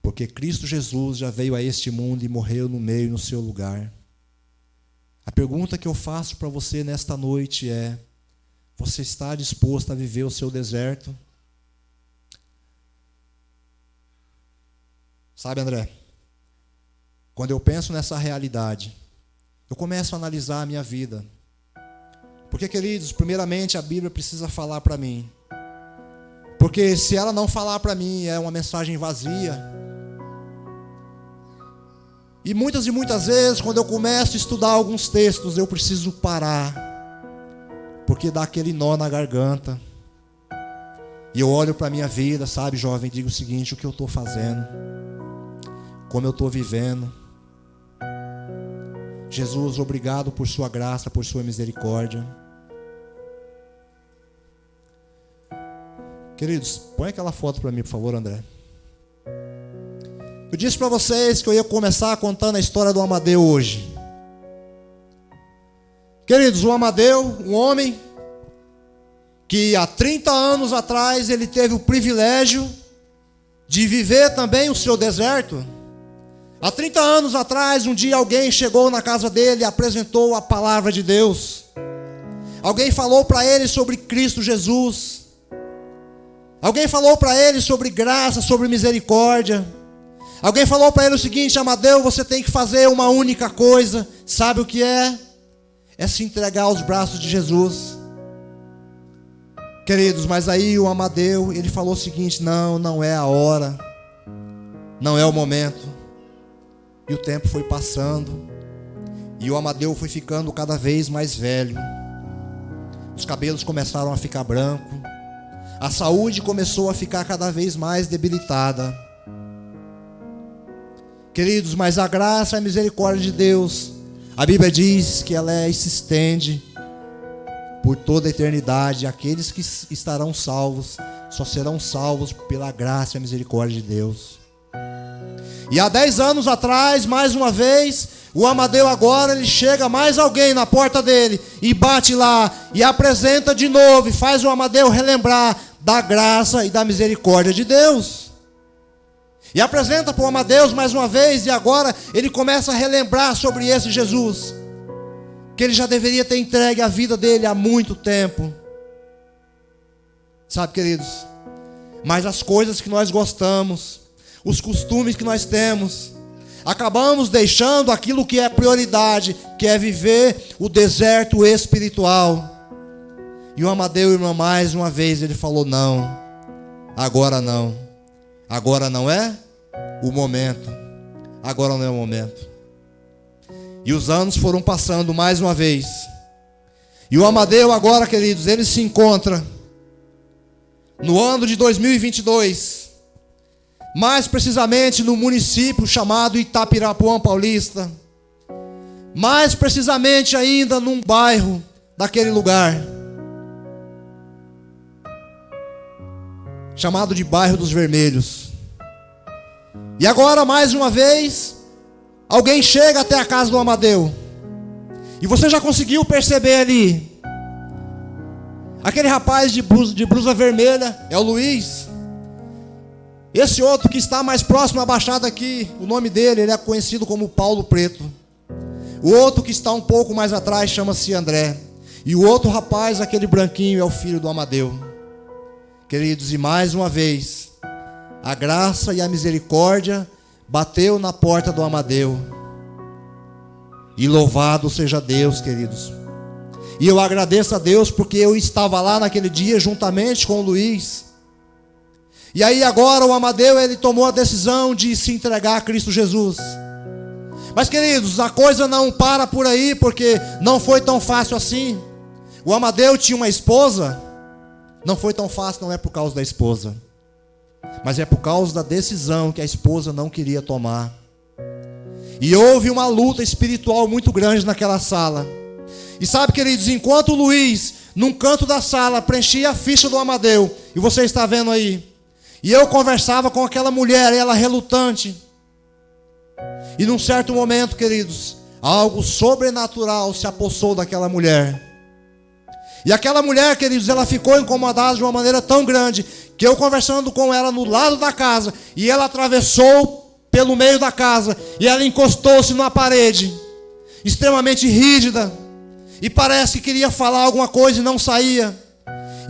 Porque Cristo Jesus já veio a este mundo e morreu no meio, no seu lugar. A pergunta que eu faço para você nesta noite é: você está disposto a viver o seu deserto? Sabe, André, quando eu penso nessa realidade, eu começo a analisar a minha vida. Porque, queridos, primeiramente a Bíblia precisa falar para mim. Porque se ela não falar para mim, é uma mensagem vazia. E muitas vezes, quando eu começo a estudar alguns textos, eu preciso parar. Porque dá aquele nó na garganta. E eu olho para a minha vida, sabe, jovem, e digo o seguinte: o que eu estou fazendo? Como eu estou vivendo? Jesus, obrigado por sua graça, por sua misericórdia. Queridos, põe aquela foto para mim, por favor, André. Eu disse para vocês que eu ia começar contando a história do Amadeu hoje. Queridos, o Amadeu, um homem que há 30 anos atrás ele teve o privilégio de viver também o seu deserto. Há 30 anos atrás, um dia alguém chegou na casa dele e apresentou a palavra de Deus. Alguém falou para ele sobre Cristo Jesus. Alguém falou para ele sobre graça, sobre misericórdia. Alguém falou para ele o seguinte: Amadeu, você tem que fazer uma única coisa. Sabe o que é? É se entregar aos braços de Jesus. Queridos, mas aí o Amadeu, ele falou o seguinte: não é a hora. Não é o momento. E o tempo foi passando. E o Amadeu foi ficando cada vez mais velho. Os cabelos começaram a ficar brancos. A saúde começou a ficar cada vez mais debilitada. Queridos, mas a graça e a misericórdia de Deus, a Bíblia diz que ela se estende por toda a eternidade. Aqueles que estarão salvos só serão salvos pela graça e a misericórdia de Deus. E há 10 anos atrás, mais uma vez, o Amadeu agora, ele chega mais alguém na porta dele e bate lá e apresenta de novo e faz o Amadeu relembrar da graça e da misericórdia de Deus. E apresenta para o Amadeu mais uma vez, e agora ele começa a relembrar sobre esse Jesus, que ele já deveria ter entregue a vida dele há muito tempo. Sabe, queridos, mas as coisas que nós gostamos, os costumes que nós temos, acabamos deixando aquilo que é prioridade, que é viver o deserto espiritual. E o Amadeu, irmão, mais uma vez ele falou: não, agora não é o momento, agora não é o momento. E os anos foram passando mais uma vez. E o Amadeu agora, queridos, ele se encontra no ano de 2022, mais precisamente no município chamado Itapirapuã Paulista, mais precisamente ainda num bairro daquele lugar, chamado de Bairro dos Vermelhos. E agora, mais uma vez, alguém chega até a casa do Amadeu, e você já conseguiu perceber ali, aquele rapaz de blusa vermelha é o Luiz. Esse outro que está mais próximo à baixada aqui, o nome dele, ele é conhecido como Paulo Preto. O outro que está um pouco mais atrás chama-se André. E o outro rapaz, aquele branquinho, é o filho do Amadeu. Queridos, e mais uma vez, a graça e a misericórdia bateu na porta do Amadeu. E louvado seja Deus, queridos. E eu agradeço a Deus porque eu estava lá naquele dia juntamente com o Luiz. E aí agora o Amadeu, ele tomou a decisão de se entregar a Cristo Jesus. Mas, queridos, a coisa não para por aí, porque não foi tão fácil assim. O Amadeu tinha uma esposa. Não foi tão fácil, não é por causa da esposa, mas é por causa da decisão que a esposa não queria tomar. E houve uma luta espiritual muito grande naquela sala. E sabe, queridos, enquanto o Luiz, num canto da sala, preenchia a ficha do Amadeu, e você está vendo aí, e eu conversava com aquela mulher, ela relutante. E num certo momento, queridos, algo sobrenatural se apossou daquela mulher. E aquela mulher, queridos, ela ficou incomodada de uma maneira tão grande, que eu conversando com ela no lado da casa, e ela atravessou pelo meio da casa, e ela encostou-se numa parede, extremamente rígida, e parece que queria falar alguma coisa e não saía.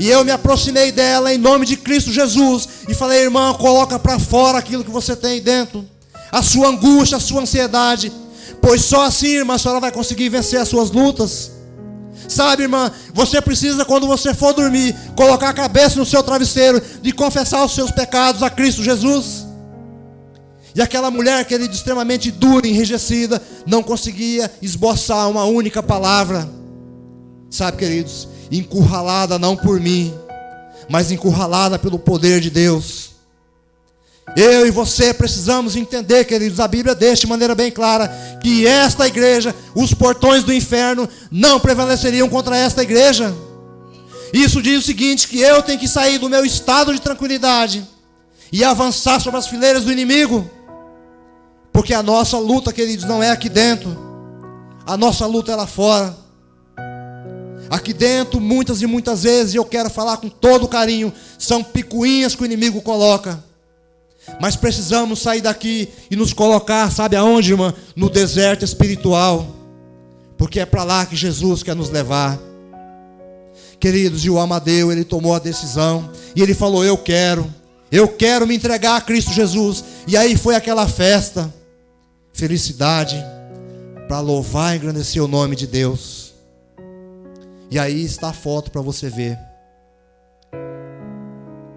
E eu me aproximei dela em nome de Cristo Jesus, e falei: irmã, coloca para fora aquilo que você tem dentro, a sua angústia, a sua ansiedade, pois só assim, irmã, a senhora vai conseguir vencer as suas lutas. Sabe, irmã, você precisa, quando você for dormir, colocar a cabeça no seu travesseiro e confessar os seus pecados a Cristo Jesus. E aquela mulher, querida, extremamente dura, enrijecida, não conseguia esboçar uma única palavra. Sabe, queridos, encurralada não por mim, mas encurralada pelo poder de Deus. Eu e você precisamos entender, queridos, a Bíblia deixa de maneira bem clara que esta igreja, os portões do inferno não prevaleceriam contra esta igreja. Isso diz o seguinte, que eu tenho que sair do meu estado de tranquilidade e avançar sobre as fileiras do inimigo. Porque a nossa luta, queridos, não é aqui dentro, a nossa luta é lá fora. Aqui dentro, muitas e muitas vezes, e eu quero falar com todo carinho, são picuinhas que o inimigo coloca. Mas precisamos sair daqui e nos colocar, sabe aonde, irmã? No deserto espiritual. Porque é para lá que Jesus quer nos levar. Queridos, e o Amadeu, ele tomou a decisão. E ele falou: eu quero me entregar a Cristo Jesus. E aí foi aquela festa. Felicidade. Para louvar e engrandecer o nome de Deus. E aí está a foto para você ver.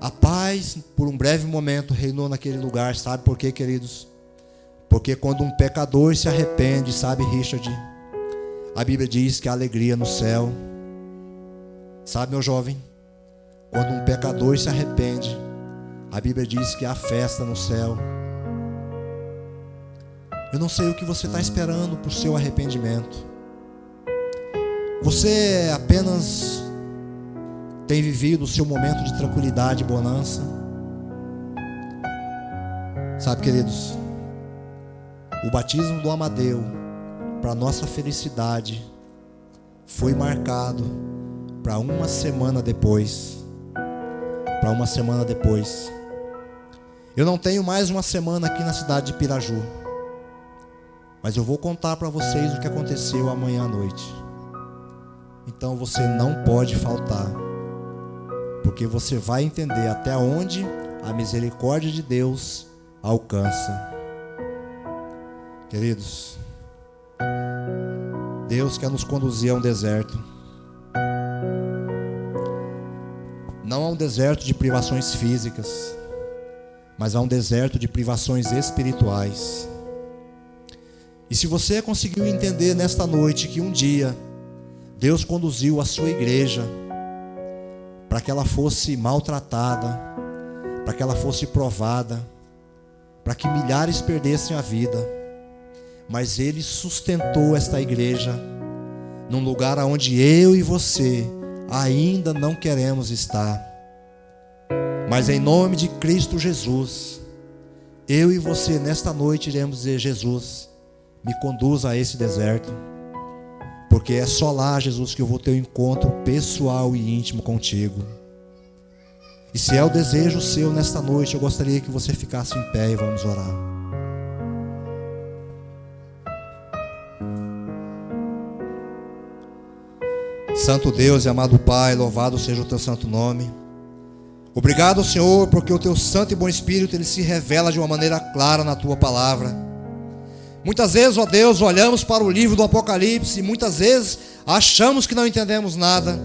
A paz, por um breve momento, reinou naquele lugar. Sabe por quê, queridos? Porque quando um pecador se arrepende, sabe, Richard? A Bíblia diz que há alegria no céu. Sabe, meu jovem? Quando um pecador se arrepende, a Bíblia diz que há festa no céu. Eu não sei o que você está esperando para o seu arrependimento. Você apenas tem vivido o seu momento de tranquilidade e bonança? Sabe, queridos, o batismo do Amadeu, para nossa felicidade, foi marcado para uma semana depois. Para uma semana depois. Eu não tenho mais uma semana aqui na cidade de Piraju, mas eu vou contar para vocês o que aconteceu amanhã à noite. Então você não pode faltar, porque você vai entender até onde a misericórdia de Deus alcança. Queridos, Deus quer nos conduzir a um deserto. Não a um deserto de privações físicas, mas a um deserto de privações espirituais. E se você conseguiu entender nesta noite que um dia Deus conduziu a sua igreja para que ela fosse maltratada, para que ela fosse provada, para que milhares perdessem a vida, mas Ele sustentou esta igreja num lugar onde eu e você ainda não queremos estar. Mas em nome de Cristo Jesus, eu e você nesta noite iremos dizer: Jesus, me conduza a esse deserto, porque é só lá, Jesus, que eu vou ter um encontro pessoal e íntimo contigo. E se é o desejo seu nesta noite, eu gostaria que você ficasse em pé e vamos orar. Santo Deus e amado Pai, louvado seja o teu santo nome. Obrigado, Senhor, porque o teu Santo e bom Espírito, ele se revela de uma maneira clara na tua palavra. Muitas vezes, ó Deus, olhamos para o livro do Apocalipse e muitas vezes achamos que não entendemos nada.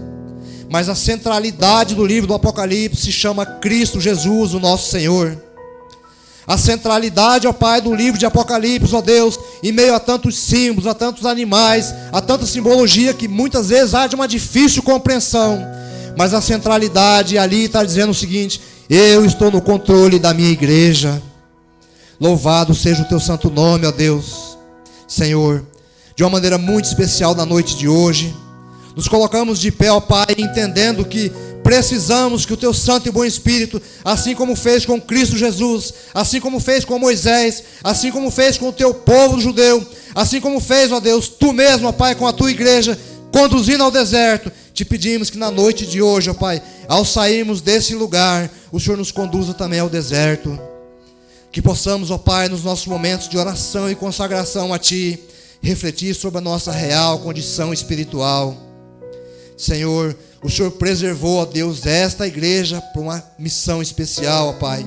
Mas a centralidade do livro do Apocalipse se chama Cristo Jesus, o nosso Senhor. A centralidade, ó Pai, do livro de Apocalipse, ó Deus, em meio a tantos símbolos, a tantos animais, a tanta simbologia que muitas vezes há de uma difícil compreensão. Mas a centralidade ali está dizendo o seguinte: eu estou no controle da minha igreja. Louvado seja o teu santo nome, ó Deus. Senhor, de uma maneira muito especial na noite de hoje, nos colocamos de pé, ó Pai, entendendo que precisamos que o Teu Santo e Bom Espírito, assim como fez com Cristo Jesus, assim como fez com Moisés, assim como fez com o Teu povo judeu, assim como fez, ó Deus, Tu mesmo, ó Pai, com a Tua igreja, conduzindo ao deserto, te pedimos que na noite de hoje, ó Pai, ao sairmos desse lugar, o Senhor nos conduza também ao deserto. Que possamos, ó Pai, nos nossos momentos de oração e consagração a Ti, refletir sobre a nossa real condição espiritual. Senhor, o Senhor preservou, ó Deus, esta igreja para uma missão especial, ó Pai.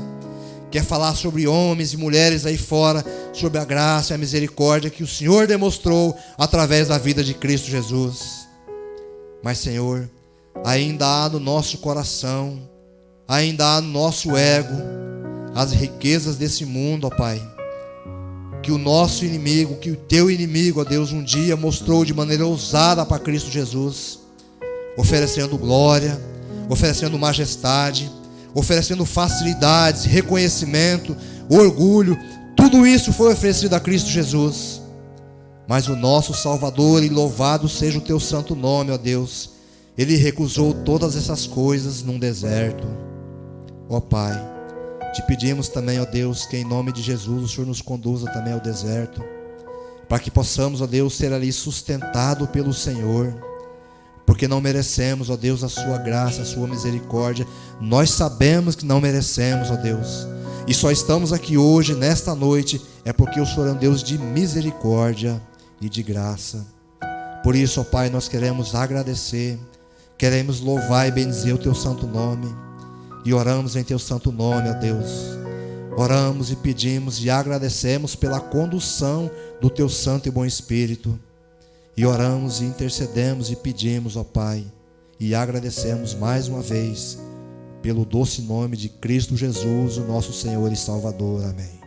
Quer falar sobre homens e mulheres aí fora, sobre a graça e a misericórdia que o Senhor demonstrou através da vida de Cristo Jesus. Mas, Senhor, ainda há no nosso coração, ainda há no nosso ego, as riquezas desse mundo, ó Pai, que o nosso inimigo, que o Teu inimigo, ó Deus, um dia mostrou de maneira ousada para Cristo Jesus, oferecendo glória, oferecendo majestade, oferecendo facilidades, reconhecimento, orgulho. Tudo isso foi oferecido a Cristo Jesus. Mas o nosso Salvador, e louvado seja o Teu santo nome, ó Deus, Ele recusou todas essas coisas num deserto. Ó Pai, te pedimos também, ó Deus, que em nome de Jesus o Senhor nos conduza também ao deserto, para que possamos, ó Deus, ser ali sustentado pelo Senhor, porque não merecemos, ó Deus, a Sua graça, a Sua misericórdia. Nós sabemos que não merecemos, ó Deus, e só estamos aqui hoje, nesta noite, é porque o Senhor é um Deus de misericórdia e de graça. Por isso, ó Pai, nós queremos agradecer, queremos louvar e bendizer o Teu santo nome, e oramos em Teu santo nome, ó Deus. Oramos e pedimos e agradecemos pela condução do Teu santo e bom Espírito. E oramos e intercedemos e pedimos, ó Pai, e agradecemos mais uma vez pelo doce nome de Cristo Jesus, o nosso Senhor e Salvador. Amém.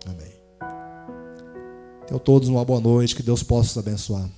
Amém. Tenham todos uma boa noite, que Deus possa os abençoar.